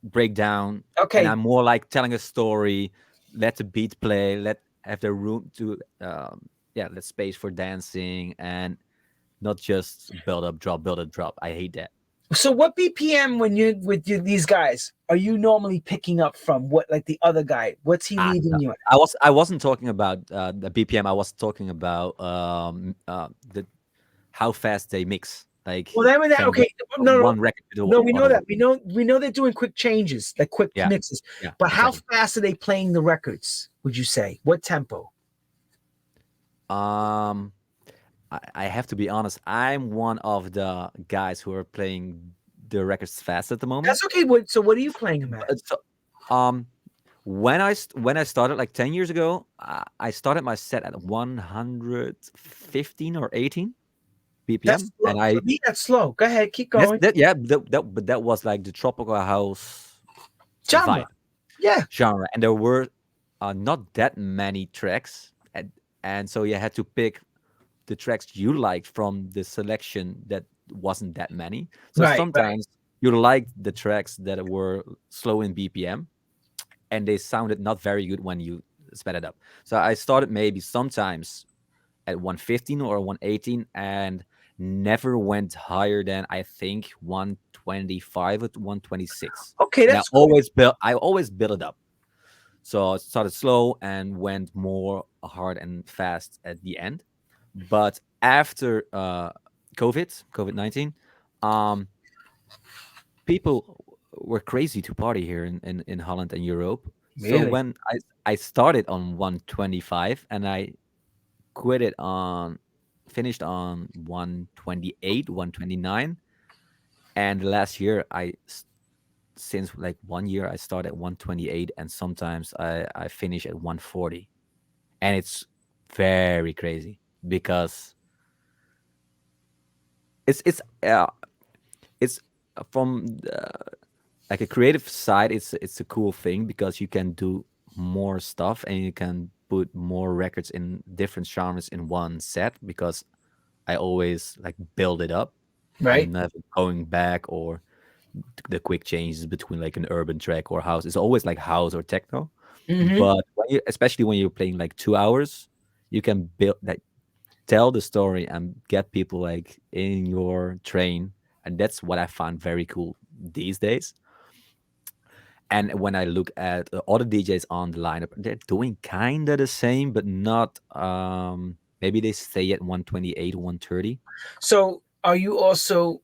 breakdown, and Okay. I'm more like telling a story. Let the beat play. Let have the room to let space for dancing and not just build up, drop, build up, drop. I hate that. So what BPM when you're with these guys are you normally picking up from? What, like the other guy? What's he leading No. you at? I wasn't talking about the BPM. I was talking about the how fast they mix. Like Well, then with that, can go okay, from no, one record to no, the we know other that. one. We know they're doing quick changes, like quick Yeah, mixes. yeah, But how exactly. fast are they playing the records? Would you say what tempo? Um, I have to be honest. I'm one of the guys who are playing the records fast at the moment. That's okay. So what are you playing him at? But so, um, when I started like 10 years ago, I started my set at 115 or 18 That's BPM, slow. and For I me, that's slow. Go ahead, keep that's going. that yeah but that was like the tropical house Genre. vibe Yeah. genre, and there were not that many tracks, and so you had to pick the tracks you liked from the selection that wasn't that many. So Right. Right. sometimes you liked the tracks that were slow in BPM, and they sounded not very good when you sped it up. So I started maybe sometimes at 115 or 118 and never went higher than I think 125 or 126. Okay, And that's cool. I always built it up. So it started slow and went more hard and fast at the end. But after COVID-19, um, people were crazy to party here in Holland and Europe. So Really? when I started on 125 and I quit it on finished on 128, 129, and last year since like 1 year I started at 128, and sometimes I finish at 140, and it's very crazy because it's it's from like a creative side, it's a cool thing because you can do more stuff and you can put more records in different genres in one set, because I always like build it up. Right. I'm never going back or the quick changes between like an urban track or house. It's always like house or techno. Mm-hmm. But especially when you're playing like 2 hours, you can build like tell the story and get people like in your train, and that's what I found very cool these days. And when I look at other DJs on the lineup, they're doing kind of the same, but not. Maybe they stay at 128, 130. So are you also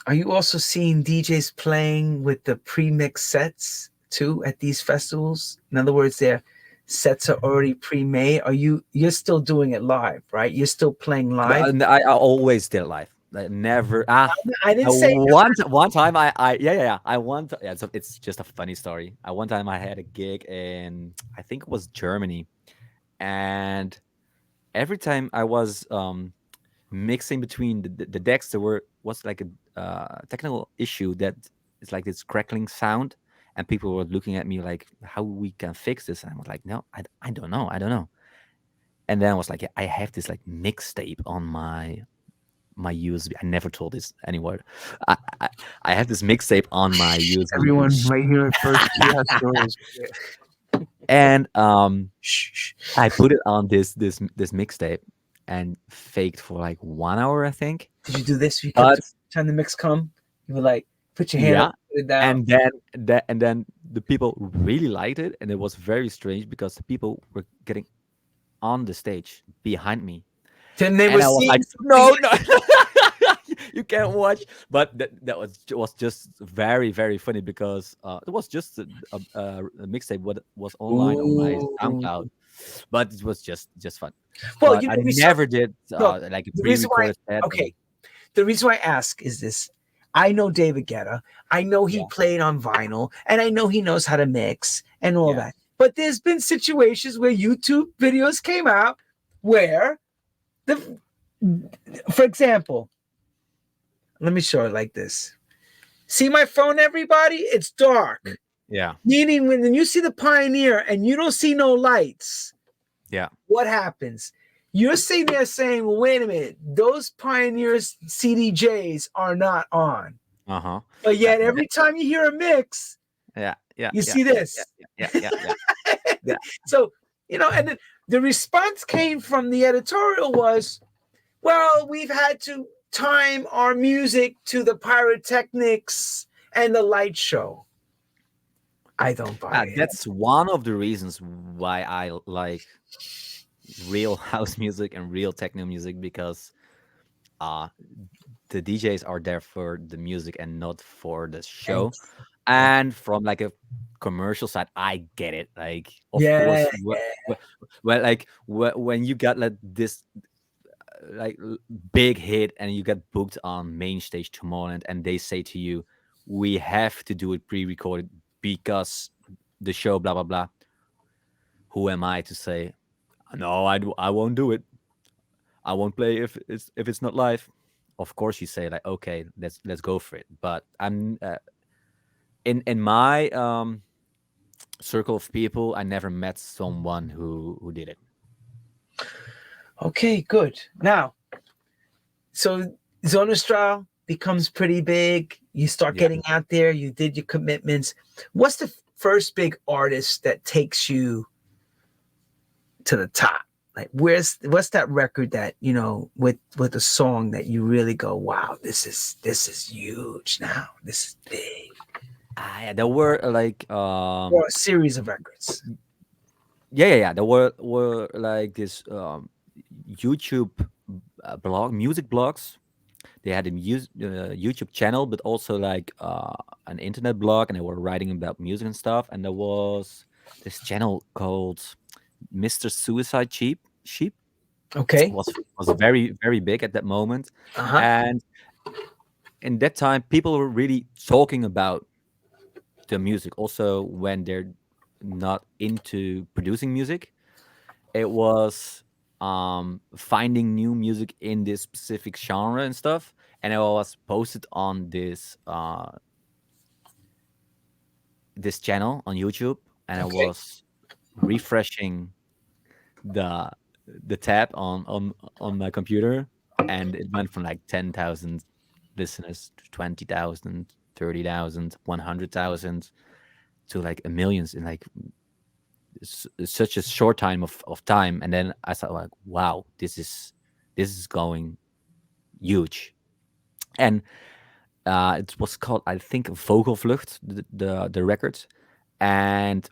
seeing DJs playing with the pre-mix sets too at these festivals? In other words, their sets are already pre-made. You're still doing it live, right? You're still playing live. I always did live. I never. I didn't say One time I yeah. I want yeah. So it's just a funny story. I one time I had a gig in, I think it was Germany, and every time I was mixing between the decks, there was like a technical issue that it's like this crackling sound, and people were looking at me like how we can fix this. And I was like, no, I don't know, I don't know. And then I was like, yeah, I have this like mixtape on my USB. I never told this anywhere. I, I, I have this mixtape on my USB, everyone right here at first. You have stories. and Shh, shh. I put it on this mixtape and faked for like 1 hour, I think. Did you do this? You kept But trying the mix come. You were like, put your hand up, yeah, put it down. and then the people really liked it, and it was very strange because the people were getting on the stage behind me, Then they were and I was seeing like, something. no, no. You can't watch. But that was just very very funny because it was just a mixtape what was online on my Ooh. SoundCloud, but it was just fun. Well, But I we saw. never did No, like a the reason why. pre-recorded set. Okay, the reason why I ask is this. I know David Guetta. I know he Yeah, played on vinyl, and I know he knows how to mix and all yeah, that. But there's been situations where YouTube videos came out where the, for example, let me show it like this. See my phone, everybody? It's dark. yeah, Meaning when you see the Pioneer and you don't see no lights, yeah. what happens? You're sitting there saying, well, wait a minute, those Pioneers CDJs are not on. Uh-huh. But That, yet every time you hear a mix, yeah, yeah, you yeah, see yeah, yeah, this. yeah, yeah, yeah, yeah. So, and then the response came from the editorial was, well, we've had to time our music to the pyrotechnics and the light show. I don't buy it. That's one of the reasons why I like real house music and real techno music, because uh the DJs are there for the music and not for the Thank show. you. And from like a commercial side, I get it. Like, of Yeah. course, well, like when you got like this like big hit and you get booked on main stage Tomorrowland and they say to you, we have to do it pre-recorded because the show blah blah blah. Who am I to say no? I won't do it. I won't play if it's not live. Of course, you say like, okay, let's go for it. But I'm in my circle of people, I never met someone who did it. Okay, good. Now, so Zonastral becomes pretty big. You start Yeah. getting out there. You did your commitments. What's the first big artist that takes you to the top? Like, what's that record that with a song that you really go, wow, this is huge now. This is big. Yeah, there were like Or a series of records. yeah. There were like this YouTube music blogs. They had a YouTube channel, but also like an internet blog, and they were writing about music and stuff. And there was this channel called Mr. Suicide Sheep Okay. was very very big at that moment, Uh-huh. and in that time people were really talking about the music. Also, when they're not into producing music, it was finding new music in this specific genre and stuff, and it was posted on this channel on YouTube, and I Okay. was refreshing the the tab on my computer, and it went from like 10,000 listeners to 20,000, 30,000, 100,000 to like a millions in like such a short time of time. And then I thought like, wow, this is going huge. And it was called, I think, Vogelvlucht, the record. And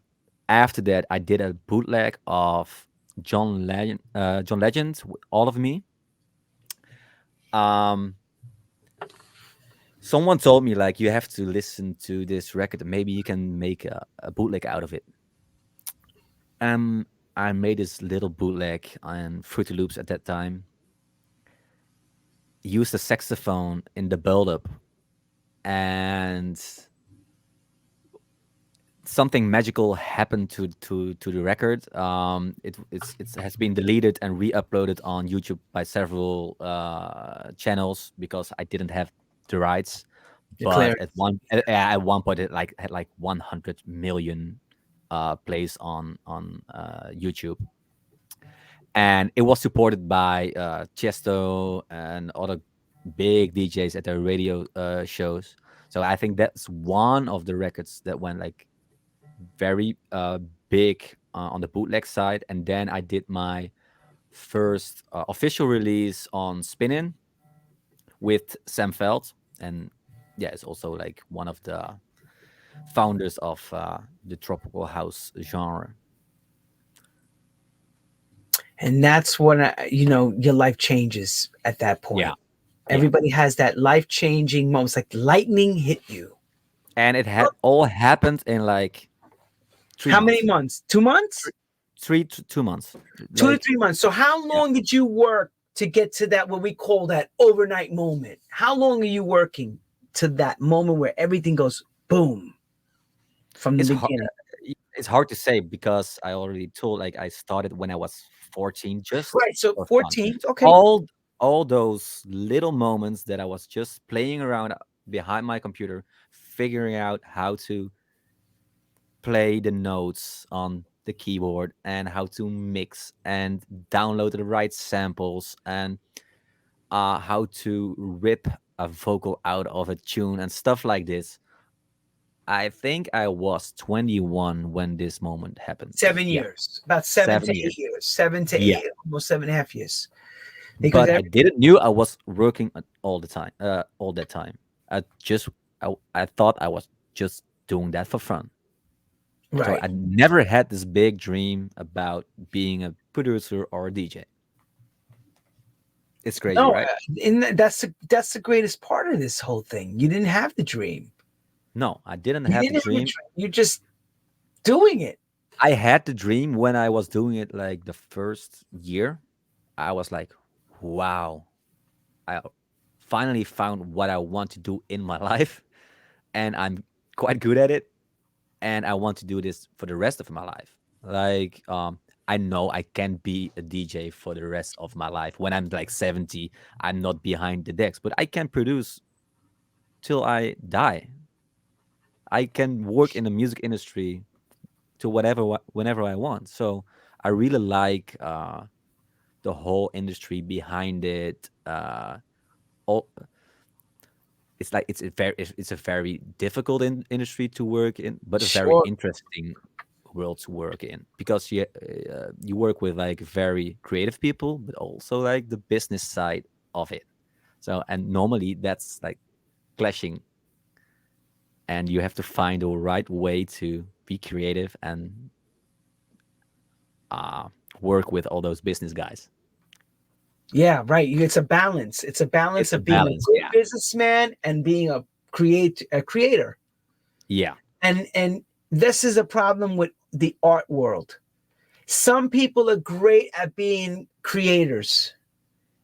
after that, I did a bootleg of John Legend, All of Me. Um, Someone told me like you have to listen to this record, and maybe you can make a bootleg out of it. Um, I made this little bootleg on Fruity Loops at that time. Used the saxophone in the build-up, and something magical happened to the record. It has been deleted and re-uploaded on YouTube by several channels because I didn't have the rights. But Declare. at one point it like had like 100 million plays on YouTube, and it was supported by Tiësto and other big DJs at their radio shows. So I think that's one of the records that went like very big on the bootleg side. And then I did my first official release on Spinnin with Sam Feld, and yeah, it's also like one of the founders of the tropical house genre. And that's when your life changes at that Yeah, point. yeah. Everybody has that life-changing moments, like lightning hit you. And it had all happened in like three How many months, months? 2 months? 2 months. 2 to Like 3 months. So how yeah, long did you work to get to that, what we call that overnight moment? How long are you working to that moment where everything goes boom from the it's hard. beginning? It's hard to say because I already told like I started when I was 14, just Right. So for fun. 14. So Okay. all those little moments that I was just playing around behind my computer, figuring out how to play the notes on the keyboard and how to mix and download the right samples and how to rip a vocal out of a tune and stuff like this. I think I was 21 when this moment happened. Seven Yeah, years, about seven to 7 years. 8 years, 7 to 8, Yeah, almost 7.5 years. Because but I didn't knew I was working all the time, all that time. I just I thought I was just doing that for fun. So right. I never had this big dream about being a producer or a DJ. It's crazy, No, right? and that's the greatest part of this whole thing. You didn't have the dream. No, I didn't You have the didn't have the dream. dream. You're just doing it. I had the dream when I was doing it like the first year. I was like, wow, I finally found what I want to do in my life, and I'm quite good at it, and I want to do this for the rest of my life. Like, I know I can't be a DJ for the rest of my life. When I'm like 70, I'm not behind the decks, but I can produce till I die. I can work in the music industry to whenever I want. So I really like the whole industry behind it. All, it's like it's a very difficult industry to work in, but a very Sure. interesting world to work in, because you work with like very creative people, but also like the business side of it. So, and normally that's like clashing, and you have to find the right way to be creative and uh, work with all those business guys. Yeah, right. It's a balance. It's a balance It's a of being a balance, good yeah, businessman and being a creator. yeah, And this is a problem with the art world. Some people are great at being creators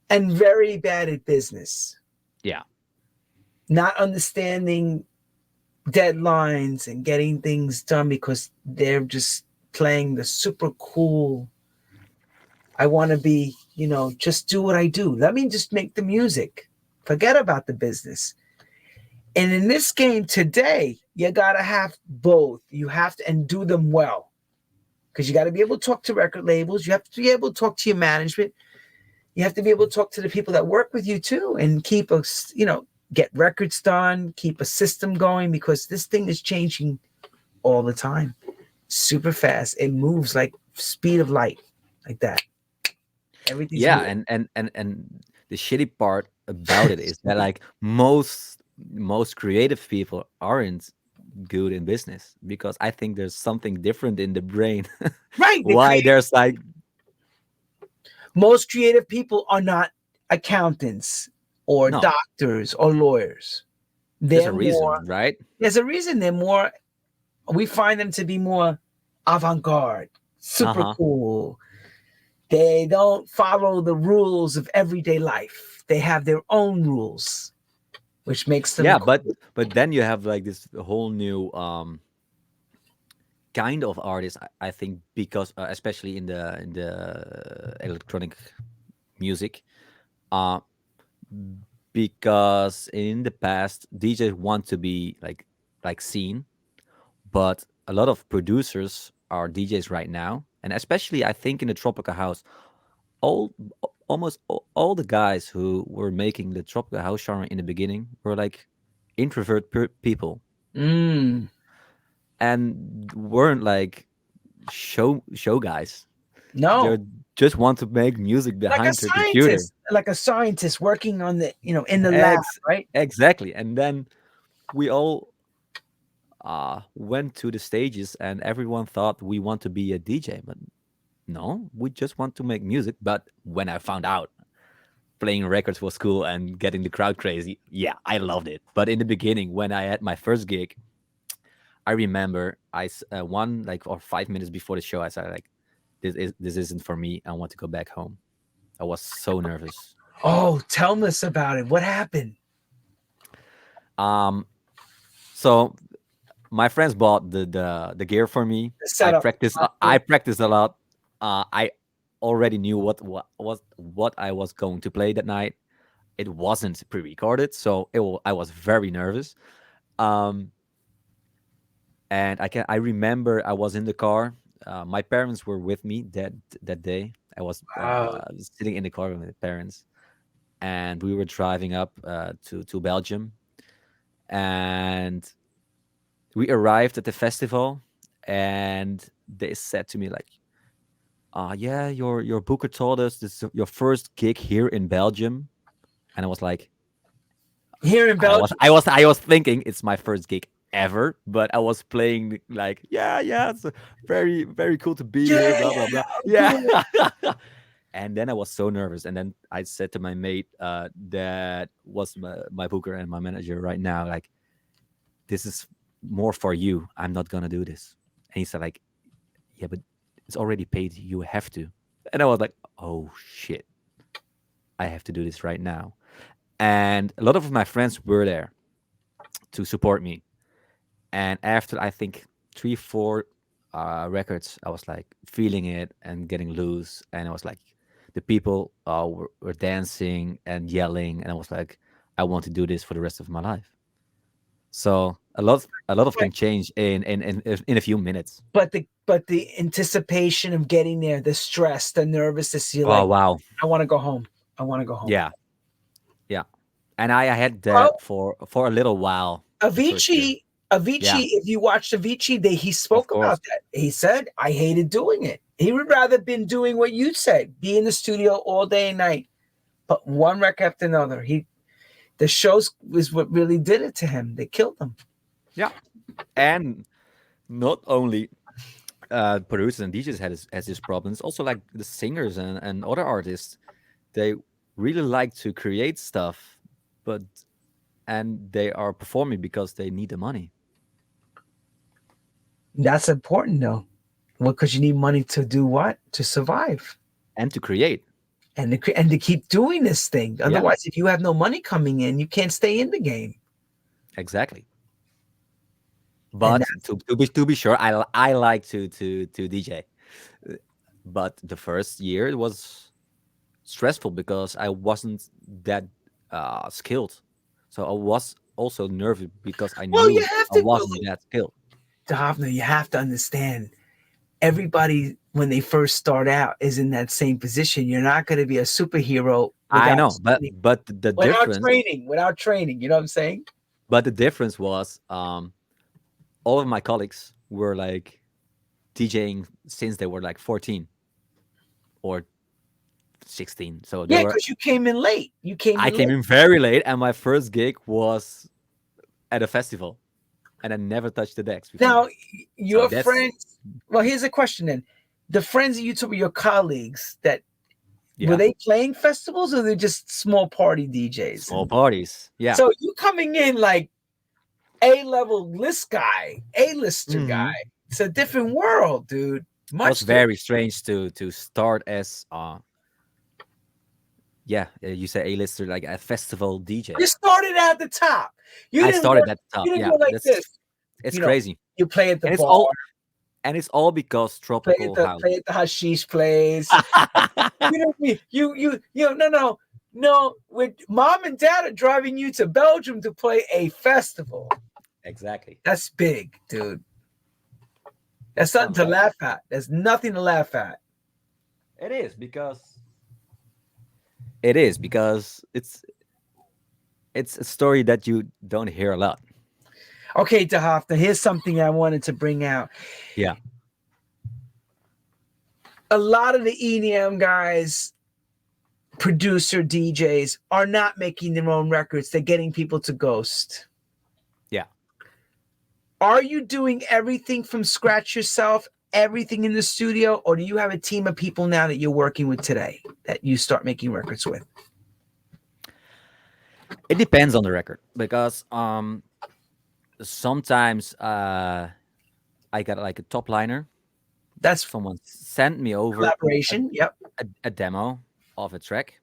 and very bad at business, yeah, not understanding deadlines and getting things done because they're just playing the super cool. I want to be, just do what I do. Let me just make the music. Forget about the business. And in this game today, you got to have both. You have to, and do them well, because you got to be able to talk to record labels. You have to be able to talk to your management. You have to be able to talk to the people that work with you too, and keep us, get records done, keep a system going, because this thing is changing all the time, super fast. It moves like speed of light, like that. Everything's yeah. moving. And the shitty part about it is that like most creative people aren't good in business, because I think there's something different in the brain. Right. The Why there's like most creative people are not accountants or no, doctors or lawyers. there's They're a more, reason, right? there's a reason they're more, we find them to be more avant garde, super Uh-huh. cool. They don't follow the rules of everyday life, they have their own rules, which makes them Yeah, but cool. then you have like this whole new kind of artist, I think, because especially in the electronic music, uh because in the past DJs want to be like seen, but a lot of producers are DJs right now, and especially I think in the tropical house, all almost all the guys who were making the tropical house genre in the beginning were like introvert people, Mm, and weren't like show guys. They no, just want to make music behind their computer. like a scientist working on the, in the lab, Ex- right? exactly. And then we all went to the stages, and everyone thought we want to be a DJ, but no, we just want to make music. But when I found out playing records was cool and getting the crowd crazy, yeah, I loved it. But in the beginning, when I had my first gig, I remember one like or 5 minutes before the show, I said like, this isn't for me. I want to go back home. I was so nervous. Oh, tell us about it. What happened? Um, so my friends bought the gear for me. The setup. I practiced a lot. I already knew what I was going to play that night. It wasn't pre-recorded, so I was very nervous. Um, and I remember I was in the car. My parents were with me that day. I was Wow. sitting in the car with my parents, and we were driving up to Belgium, and we arrived at the festival, and they said to me like, yeah, your booker told us this is your first gig here in Belgium. And I was like, Here in Belgium. I was thinking it's my first gig ever, but I was playing like, yeah, it's very cool to be Yeah, here, blah blah blah. Yeah. cool. And then I was so nervous, and then I said to my mate, that was my booker and my manager right now, like, this is more for you. I'm not gonna do this. And he said like, yeah, but it's already paid. You have to. And I was like, oh shit. I have to do this right now. And a lot of my friends were there to support me. And after I think 3, 4 records, I was like feeling it and getting loose. And I was like, the people were dancing and yelling, and I was like, I want to do this for the rest of my life. So a lot of But can change in a few minutes. but the anticipation of getting there, the stress, the nervousness, you're Oh like, wow, I want to go home. I want to go home. yeah, yeah. And I had Well, that for a little while the first year. Avicii, Yeah, Avicii, if you watched Avicii, he of spoke course. about that. He said, I hated doing it. He would rather been doing what you said, be in the studio all day and night, but one record after another. The shows was what really did it to him. They killed him. Yeah, and not only producers and DJs has this problem. It's also like the singers and other artists. They really like to create stuff, but and they are performing because they need the money That's important though. Well, because you need money to do what? To survive. and to create. And to keep doing this thing. Yeah, Otherwise, if you have no money coming in, you can't stay in the game. exactly. And But to be sure, I like to DJ. Uh, But the first year it was stressful because I wasn't that skilled. So I was also nervous because I well, you knew have I to, wasn't that skilled. Hofnar, you have to understand. Everybody, when they first start out, is in that same position. You're not going to be a superhero I without know, but studying, but the without difference, training, without training. You know what I'm saying? was all of my colleagues were like DJing since they were like 14 or 16. So they Yeah, were. because you came in late. You came I in came late. in very late, and my first gig was at a festival, and I never touched the decks before. Now, So your that's friends. Well, here's a question then: the friends that you took were your colleagues. That were yeah, they playing festivals or they're just small party DJs? small parties. Yeah. So you coming in like A-level list guy, A-lister guy. Hmm. It's a different world, dude. It was Much different. very strange to start as yeah, you say A-lister, like a festival You DJ. started at the top. You I didn't work. started at the top. You didn't Yeah, go like that's this. it's You know, crazy, you play at the and it's bar, all and it's all because tropical house. play at the hashish place. You know, no. With mom and dad are driving you to Belgium to play a festival. Exactly. That's big, dude. That's something to Sometimes laugh at. There's nothing to laugh at. it is because it's a story that you don't hear a lot. Okay, Dahafna, here's something I wanted to bring out. Yeah. A lot of the EDM guys, producer DJs, are not making their own records. They're getting people to ghost. Yeah. Are you doing everything from scratch yourself, everything in the studio, or do you have a team of people now that you're working with today that you start making records with? It depends on the record because sometimes I got like a top liner. That's Someone sent me over a, collaboration. Yep. a demo of a track,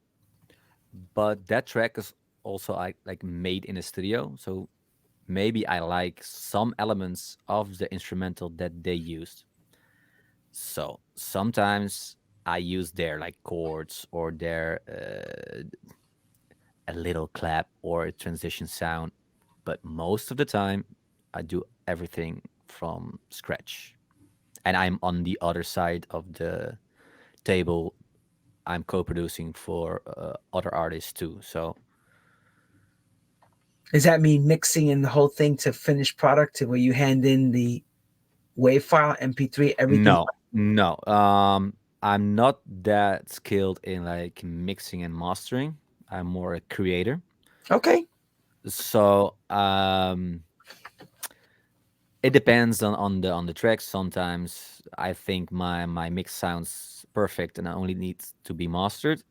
but that track is also like made in a studio. So maybe I like some elements of the instrumental that they used. So sometimes I use their like chords or their a little clap or a transition sound, but most of the time I do everything from scratch. And I'm on the other side of the table. I'm co-producing for other artists too. So Does that mean mixing in the whole thing to finished product to where you hand in the wave file, MP3, everything? no, no. I'm not that skilled in like mixing and mastering. I'm more a creator. Okay. So it depends on the tracks. Sometimes I think my mix sounds perfect and I only need to be mastered.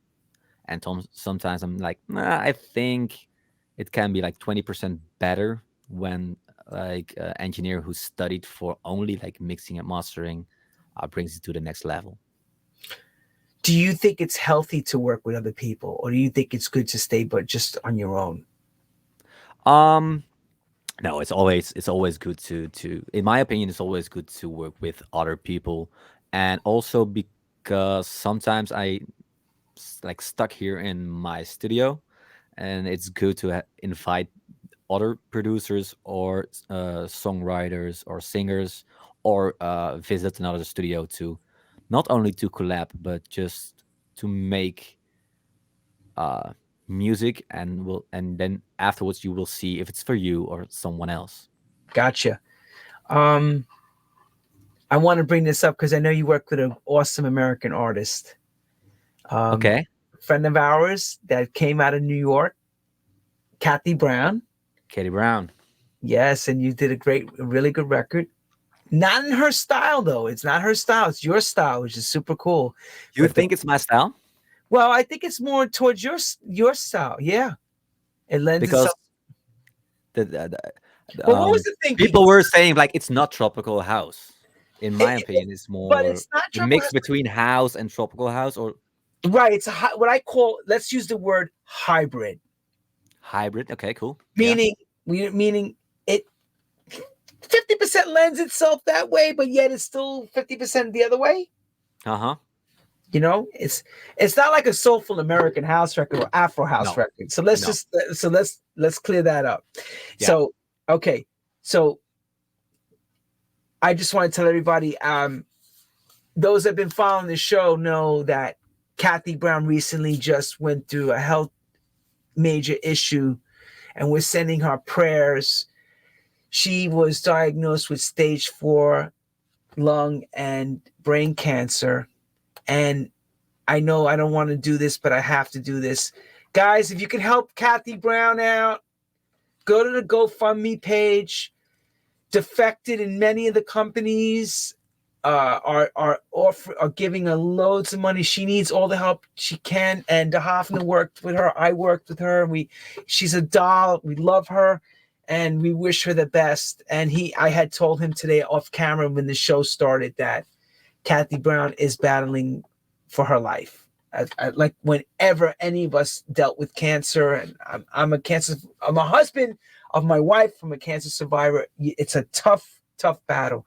And sometimes I'm like, nah, I think it can be like 20% better when like an engineer who studied for only like mixing and mastering brings it to the next level. Do you think it's healthy to work with other people, or do you think it's good to stay but just on your own? Um, no, it's always good to in my opinion, it's always good to work with other people, and also because sometimes like stuck here in my studio, and it's good to invite other producers or songwriters or singers, or visit another studio to not only to collab but just to make uh, music, and then afterwards you will see if it's for you or someone else. Gotcha. Um, I want to bring this up because I know you work with an awesome American artist, um, Okay, friend of ours that came out of New York, Kathy Brown. Katie Brown. Yes, and you did a really good record. Not in her style though. It's not her style. It's your style, which is super cool. You But the think it's my style? well, I think it's more towards your style. Yeah, it lends Because itself. the, But what was the thing, people people? were saying like it's not tropical house. In my It, opinion, it's but more it's not a trouble. mix between house and tropical house, or Right. It's what I call. Let's use the word hybrid, hybrid. Okay, cool. Yeah. meaning meaning it 50% lends itself that way, but yet it's still 50% the other way. Uh huh. It's not like a soulful American house record or Afro house No, record. So let's no. just let's clear that up. Yeah. So okay, so I just want to tell everybody, those that have been following the show know that Kathy Brown recently just went through a health major issue, and we're sending her prayers. She was diagnosed with stage 4 lung and brain cancer. And I know I don't want to do this, but I have to do this. Guys, if you can help Kathy Brown out, go to the GoFundMe page. Defected in many of the companies are giving her loads of money. She needs all the help she can. And Hofnar worked with her. I worked with her. She's a doll. We love her, and we wish her the best. And I had told him today off camera when the show started that Kathy Brown is battling for her life. Like whenever any of us dealt with cancer, and I'm a husband of my wife, I'm a cancer survivor. It's a tough battle.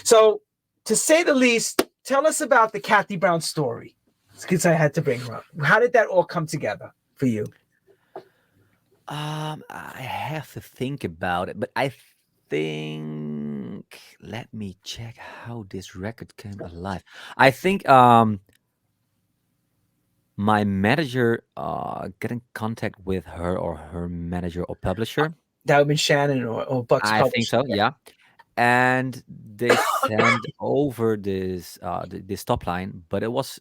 So, to say the least, tell us about the Kathy Brown story, because I had to bring her up. How did that all come together for you? I have to think about it, but I think let me check how this record came alive. I think my manager get in contact with her, or her manager or publisher. That would have been Shannon or Buck's I think publisher. so, Yeah. yeah. And they sent over this top line, but it was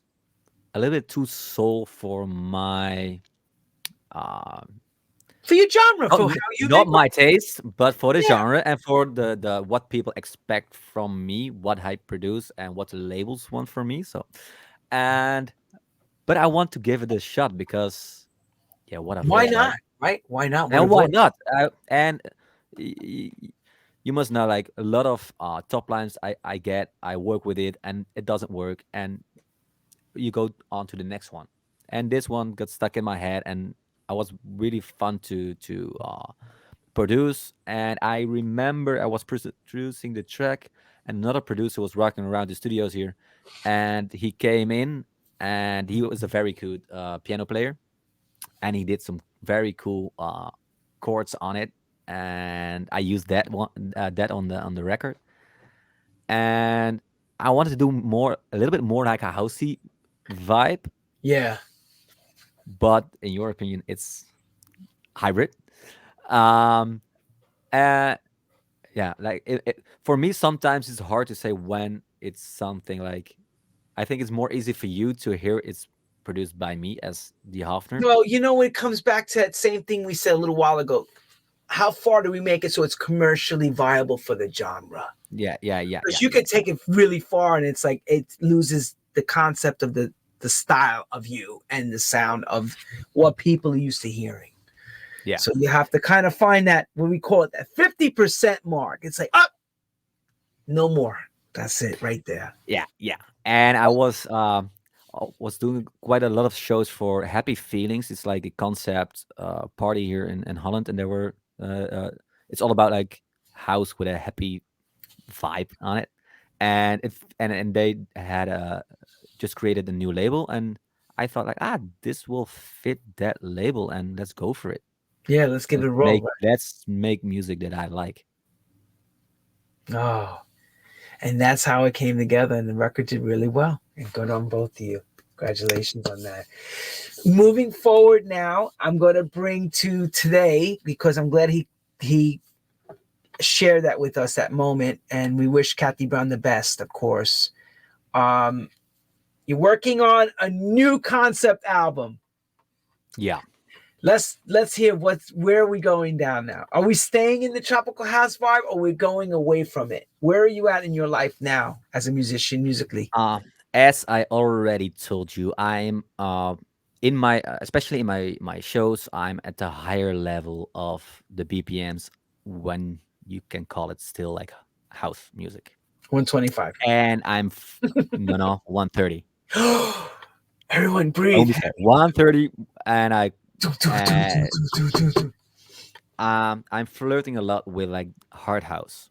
a little bit too soul for my uh, For your genre, not for how you not make my taste, but for the yeah. genre and for the what people expect from me, what I produce, and what the labels want from me. So, and but I want to give it a shot because yeah, what a Why voice, right? not? Right? Why not? What a And why voice. not? And y- y- you must know, like a lot of top lines I work with it, and it doesn't work, and you go on to the next one, and this one got stuck in my head, and I was really fun to produce. And I remember I was producing the track, and another producer was rocking around the studios here, and he came in, and he was a very good piano player, and he did some very cool chords on it, and I used that on the record, and I wanted to do a little bit more like a housey vibe, Yeah. but in your opinion, it's hybrid. Um, uh, yeah, like for me, sometimes it's hard to say when it's something like. I think it's more easy for you to hear it's produced by me as the Hofner. Well, it comes back to that same thing we said a little while ago. How far do we make it so it's commercially viable for the genre? Yeah, yeah, yeah, Because yeah, you yeah, could take it really far, and it's like it loses the concept of the style of you and the sound of what people are used to hearing. yeah, So you have to kind of find that, what we call it, that 50% mark. It's like, up, no more. That's it right there. yeah, yeah. And I was was doing quite a lot of shows for Happy Feelings. It's like a concept party here in Holland, and there were it's all about like house with a happy vibe on it, and and they had just created a new label, and I thought like this will fit that label, and let's go for it. Yeah, let's give it a roll. Let's make music that I like. Oh, and that's how it came together, and the record did really well. And good on both of you. Congratulations on that. Moving forward now, I'm going to bring to today because I'm glad he shared that with us that moment, and we wish Kathy Brown the best, of course. Um, you're working on a new concept album. Yeah. Let's hear where are we going down now? Are we staying in the tropical house vibe or are we going away from it? Where are you at in your life now as a musician musically? As I already told you, I'm in my especially in my shows, I'm at the higher level of the BPMs when you can call it still like house music. 125. And no 130. Everyone I breathe. only said 130, and uh, I'm flirting a lot with like hard house,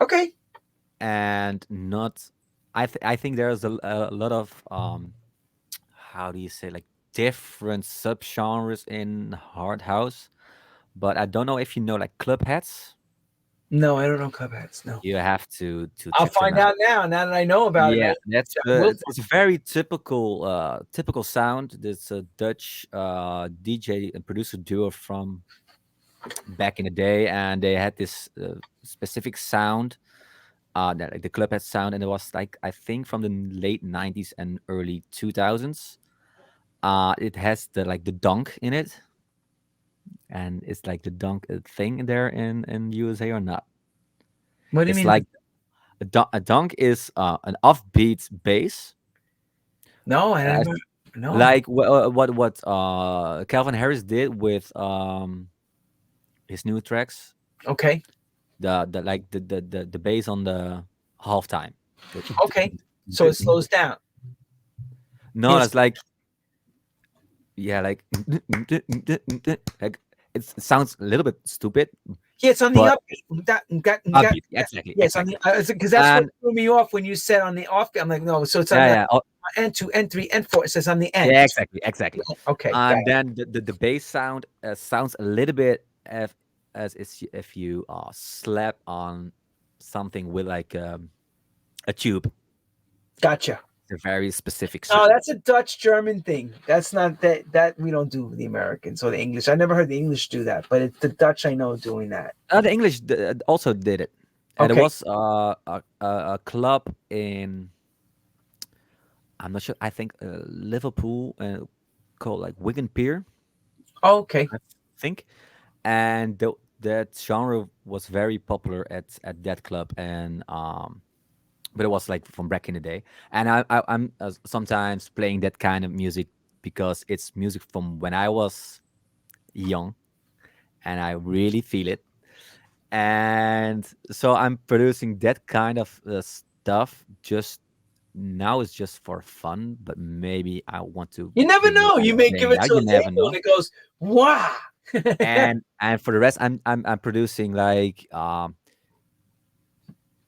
Okay. and not. I think there's a lot of how do you say, like, different subgenres in hard house, but I don't know if you know like club hats. No, I don't know Cupheads. No. You have to I'll check them find out. out now that I know about it. Yeah, that's We'll it's a very typical sound. There's a Dutch DJ and producer duo from back in the day, and they had this specific sound, that like the club head sound, and it was like I think from the late '90s and early 2000s. It has the dunk in it, and it's like the dunk thing in there in USA or not. What do you It's mean? like a dunk is an offbeat bass, No, I uh, never. No. like what Calvin Harris did with his new tracks. Okay. The bass on the halftime. The Okay. So it slows down. no, Yes. it's like, yeah, like it sounds a little bit stupid, Yeah, it's on the but upbeat. That. upbeat. Exactly, Yes, on exactly. the because that's what And threw me off when you said on the off. I'm like, no, so it's on yeah, the yeah, N2, N3, N4. It says on the end. yeah, exactly, exactly. Okay, got And it. then the bass sound sounds a little bit as if you slap on something with like a tube. Gotcha. It's a very specific No, sound. that's a Dutch German thing. That's not that we don't do the Americans or the English. I never heard the English do that, but it's the Dutch I know doing that. The English also did it, and it Okay. was a club in, I'm not sure. I think Liverpool, called like Wigan Pier, Okay. I think, and that genre was very popular at that club, and but it was like from back in the day, and I'm sometimes playing that kind of music because it's music from when I was young, and I really feel it, and so I'm producing that kind of stuff. Just now, it's just for fun, but maybe I want to You never bring it know. You may give bring it it out. to You a never label and know. it goes, wow. And for the rest, I'm producing like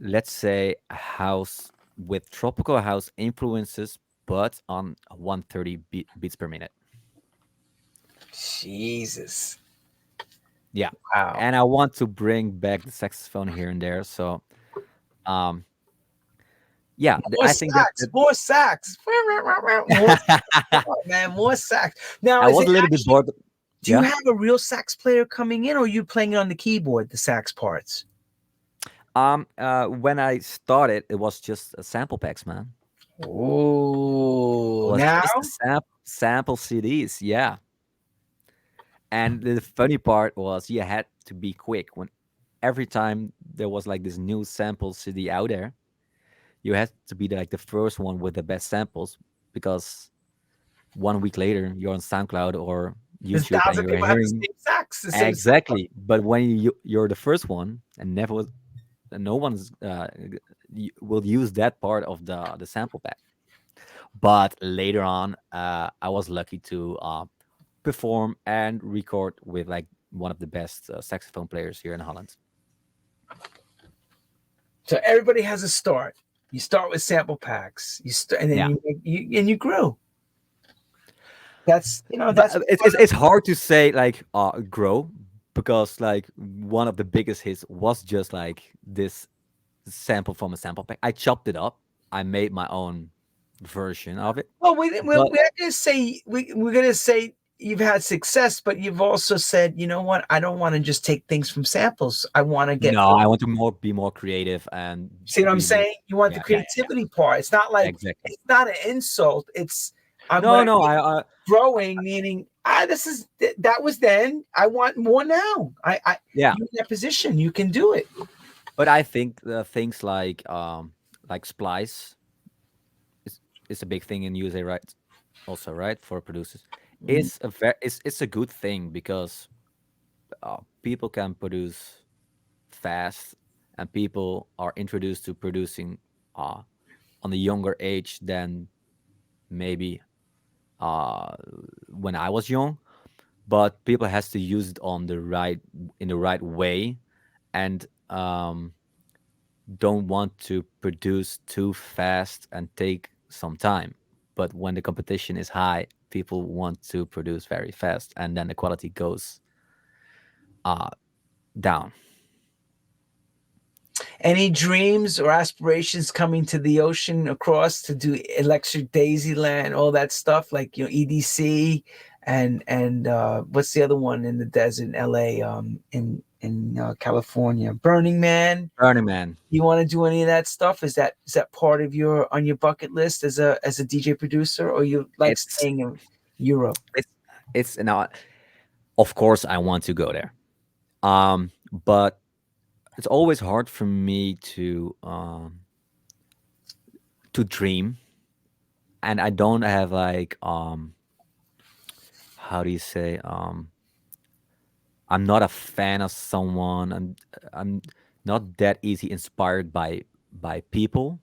let's say a house with tropical house influences, but on 130 beats per minute. Jesus. Yeah, Wow. and I want to bring back the saxophone here and there. So, um, yeah, More I think that, sax, more sax. More sax. Man, more sax. Now, I is was it a little bit actually, bored. do you Yeah. have a real sax player coming in or are you playing it on the keyboard, the sax parts? When I started, it was just sample packs, man. It Oh, was now? just the sample CDs. Yeah. And the funny part was you had to be quick when every time there was like this new sample CD out there, you had to be like the first one with the best samples, because 1 week later you're on SoundCloud or There's YouTube and 1,000 you're people have the hearing same sax, the same sax. exactly. But when you're the first one and never was, no one's will use that part of the sample pack. But later on, I was lucky to perform and record with like one of the best saxophone players here in Holland. So everybody has a start. You start with sample packs. And then Yeah. you grew. That's But that's it's hard to say like grow, because like one of the biggest hits was just like this sample from a sample pack. I chopped it up. I made my own version of it. well. We're But gonna say we're gonna say you've had success, but you've also said, you know what? I don't want to just take things from samples. I want to get. no, I want to be more creative and See what I'm be more. saying? You want the Yeah, yeah, yeah, creativity part. It's not yeah, like exactly. it's not an insult. It's when No, I no, say I growing, meaning this is that was then. I want more now. I yeah. you're in that position. You can do it. But I think things like splice is a big thing in USA, right? Also, right, for producers, it's a good thing because people can produce fast, and people are introduced to producing uh, on a younger age than maybe uh, when I was young. But people has to use it on the right in the right way, and don't want to produce too fast and take some time. But when the competition is high, people want to produce very fast, and then the quality goes uh, down. Any dreams or aspirations coming to the ocean across to do Electric Daisyland, all that stuff like EDC and what's the other one in the desert in LA in California, Burning Man. Burning Man. You want to do any of that stuff? Is that part of your on your bucket list as a DJ producer, or you like It's staying in Europe? it's it's now. Of course, I want to go there. But it's always hard for me to dream, and I don't have like how do you say I'm not a fan of someone. I'm not that easy inspired by people,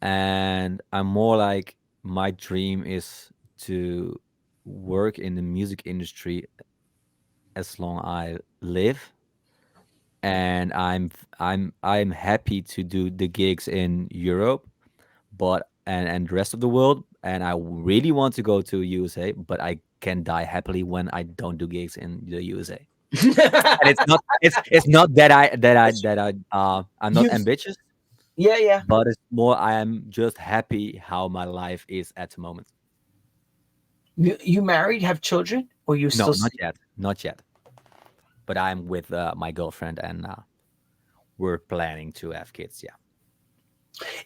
and I'm more like my dream is to work in the music industry as long I live, and I'm happy to do the gigs in Europe, but and the rest of the world, and I really want to go to USA, but I can die happily when I don't do gigs in the USA. And it's not that I'm not you ambitious, yeah. but it's more I am just happy how my life is at the moment. You married, have children, or you No, still not yet, not yet. But I'm with my girlfriend, and we're planning to have kids. Yeah.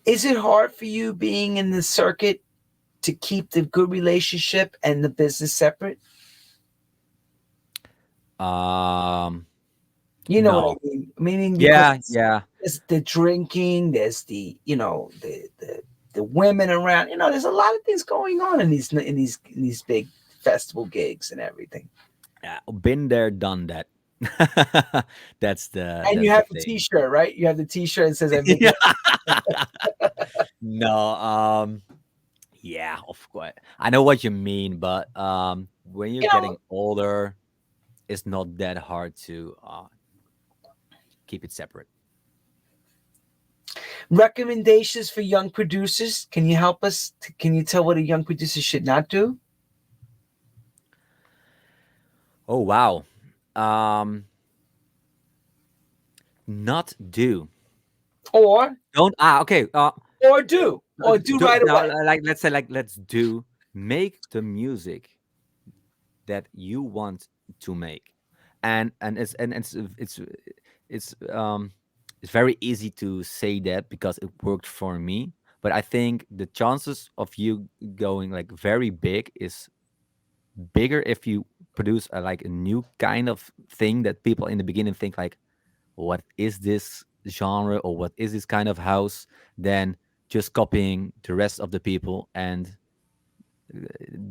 Is it hard for you being in the circuit to keep the good relationship and the business separate? Um. You know what I No. mean? Meaning because Yeah. Yeah. there's the drinking, there's the women around. There's a lot of things going on in these big festival gigs and everything. Yeah. Been there, done that. That's the And you that's the have the thing. T-shirt, right? You have the T-shirt that says "I've been Yeah. No. Yeah. Of course. I know what you mean, but when you're You know, getting older, it's not that hard to keep it separate. recommendations for young producers. Can you help us? Can you tell what a young producer should not do? Oh wow. Um. Not do. Or Don't okay. or do right Now, away. like let's say like let's do make the music that you want to make, and it's it's very easy to say that because it worked for me. But I think the chances of you going like very big is bigger if you produce like a new kind of thing that people in the beginning think like, what is this genre or what is this kind of house, than just copying the rest of the people, and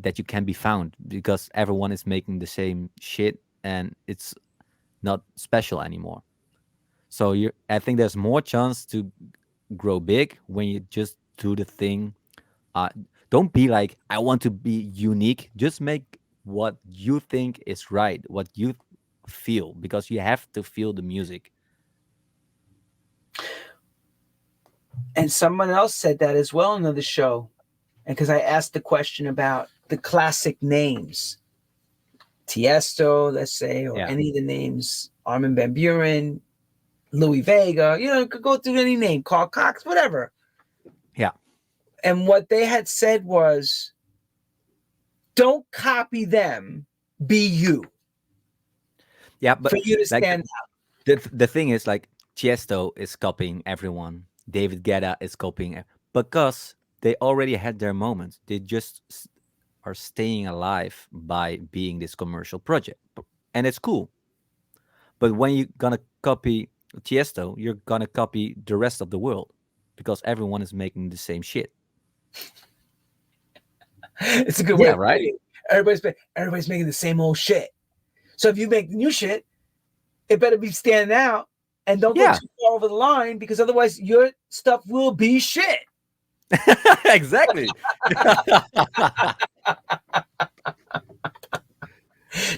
that you can be found because everyone is making the same shit and it's not special anymore. So I think there's more chance to grow big when you just do the thing Uh, don't be like, I want to be unique. Just make what you think is right, what you feel, because you have to feel the music. And someone else said that as well in the show. And because I asked the question about the classic names, Tiësto, let's say, or Yeah. any of the names, Armin Van Buuren, Louis Vega, you could go through any name, Carl Cox, whatever. Yeah. And what they had said was, don't copy them, be you. Yeah. But For you to like stand the thing is, like, Tiesto is copying everyone. David Guetta is copying because they already had their moments. They just are staying alive by being this commercial project, and it's cool. But when you're gonna copy Tiesto, you're gonna copy the rest of the world because everyone is making the same shit. It's a good way Yeah, of right. putting it. Everybody's making the same old shit. So if you make new shit, it better be standing out and don't go Yeah, too far over the line, because otherwise your stuff will be shit. exactly.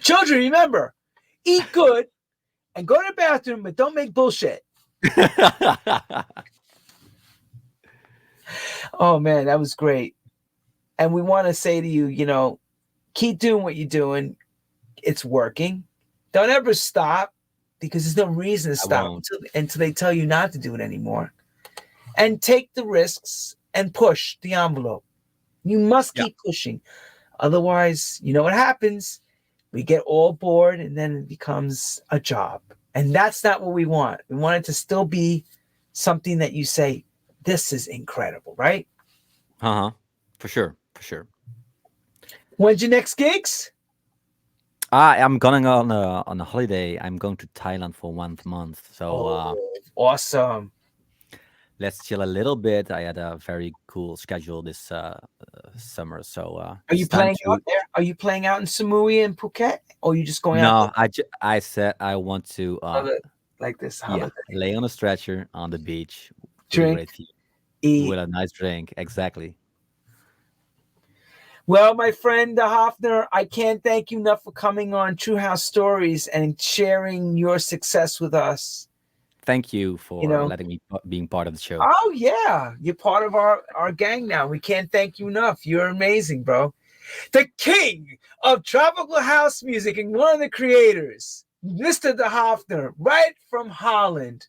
Children, remember, eat good and go to the bathroom, but don't make bullshit. Oh man, that was great. And we want to say to you, keep doing what you're doing. It's working. Don't ever stop, because there's no reason to I stop won't. until they tell you not to do it anymore. And take the risks and push the envelope. You must Yeah. keep pushing. Otherwise, you know what happens? We get all bored and then it becomes a job. And that's not what we want. We want it to still be something that you say, this is incredible, right? Uh huh. For sure. For sure. When's your next gigs? I'm going on a holiday. I'm going to Thailand for 1 month. So Oh, awesome. let's chill a little bit. I had a very cool schedule this summer, so Are you it's time playing to. out there? Are you playing out in Samui and Phuket? Or are you just going out there No, I said I want to like this yeah, holiday? lay on a stretcher on the beach with a Drink, great view, eat. with a nice drink. Exactly. Well, my friend Hofnar, I can't thank you enough for coming on True House Stories and sharing your success with us. Thank you You for know, letting me being part of the show. oh yeah, you're part of our gang now. We can't thank you enough. You're amazing, bro. The king of tropical house music and one of the creators, Mr. De Hofner, right from Holland,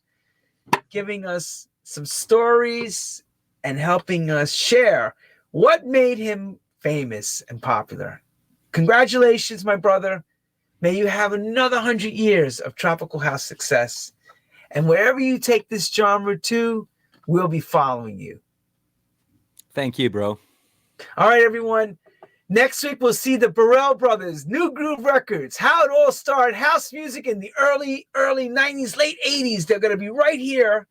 giving us some stories and helping us share what made him famous and popular. Congratulations, my brother. May you have another 100 years of tropical house success. And wherever you take this genre to, we'll be following you. Thank you, bro. All right, everyone. Next week, we'll see the Burrell Brothers, New Groove Records, how it all started, house music in the early 90s, late 80s. They're going to be right here.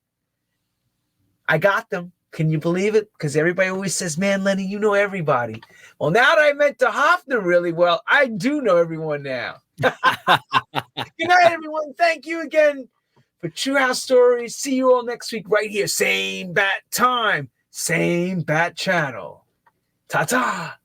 I got them. Can you believe it? Because everybody always says, man, Lenny, you know everybody. Well, now that I met the Hofner really well, I do know everyone now. Good night, everyone. Thank you again for True House Stories. See you all next week right here. Same bat time, same bat channel. Ta-ta.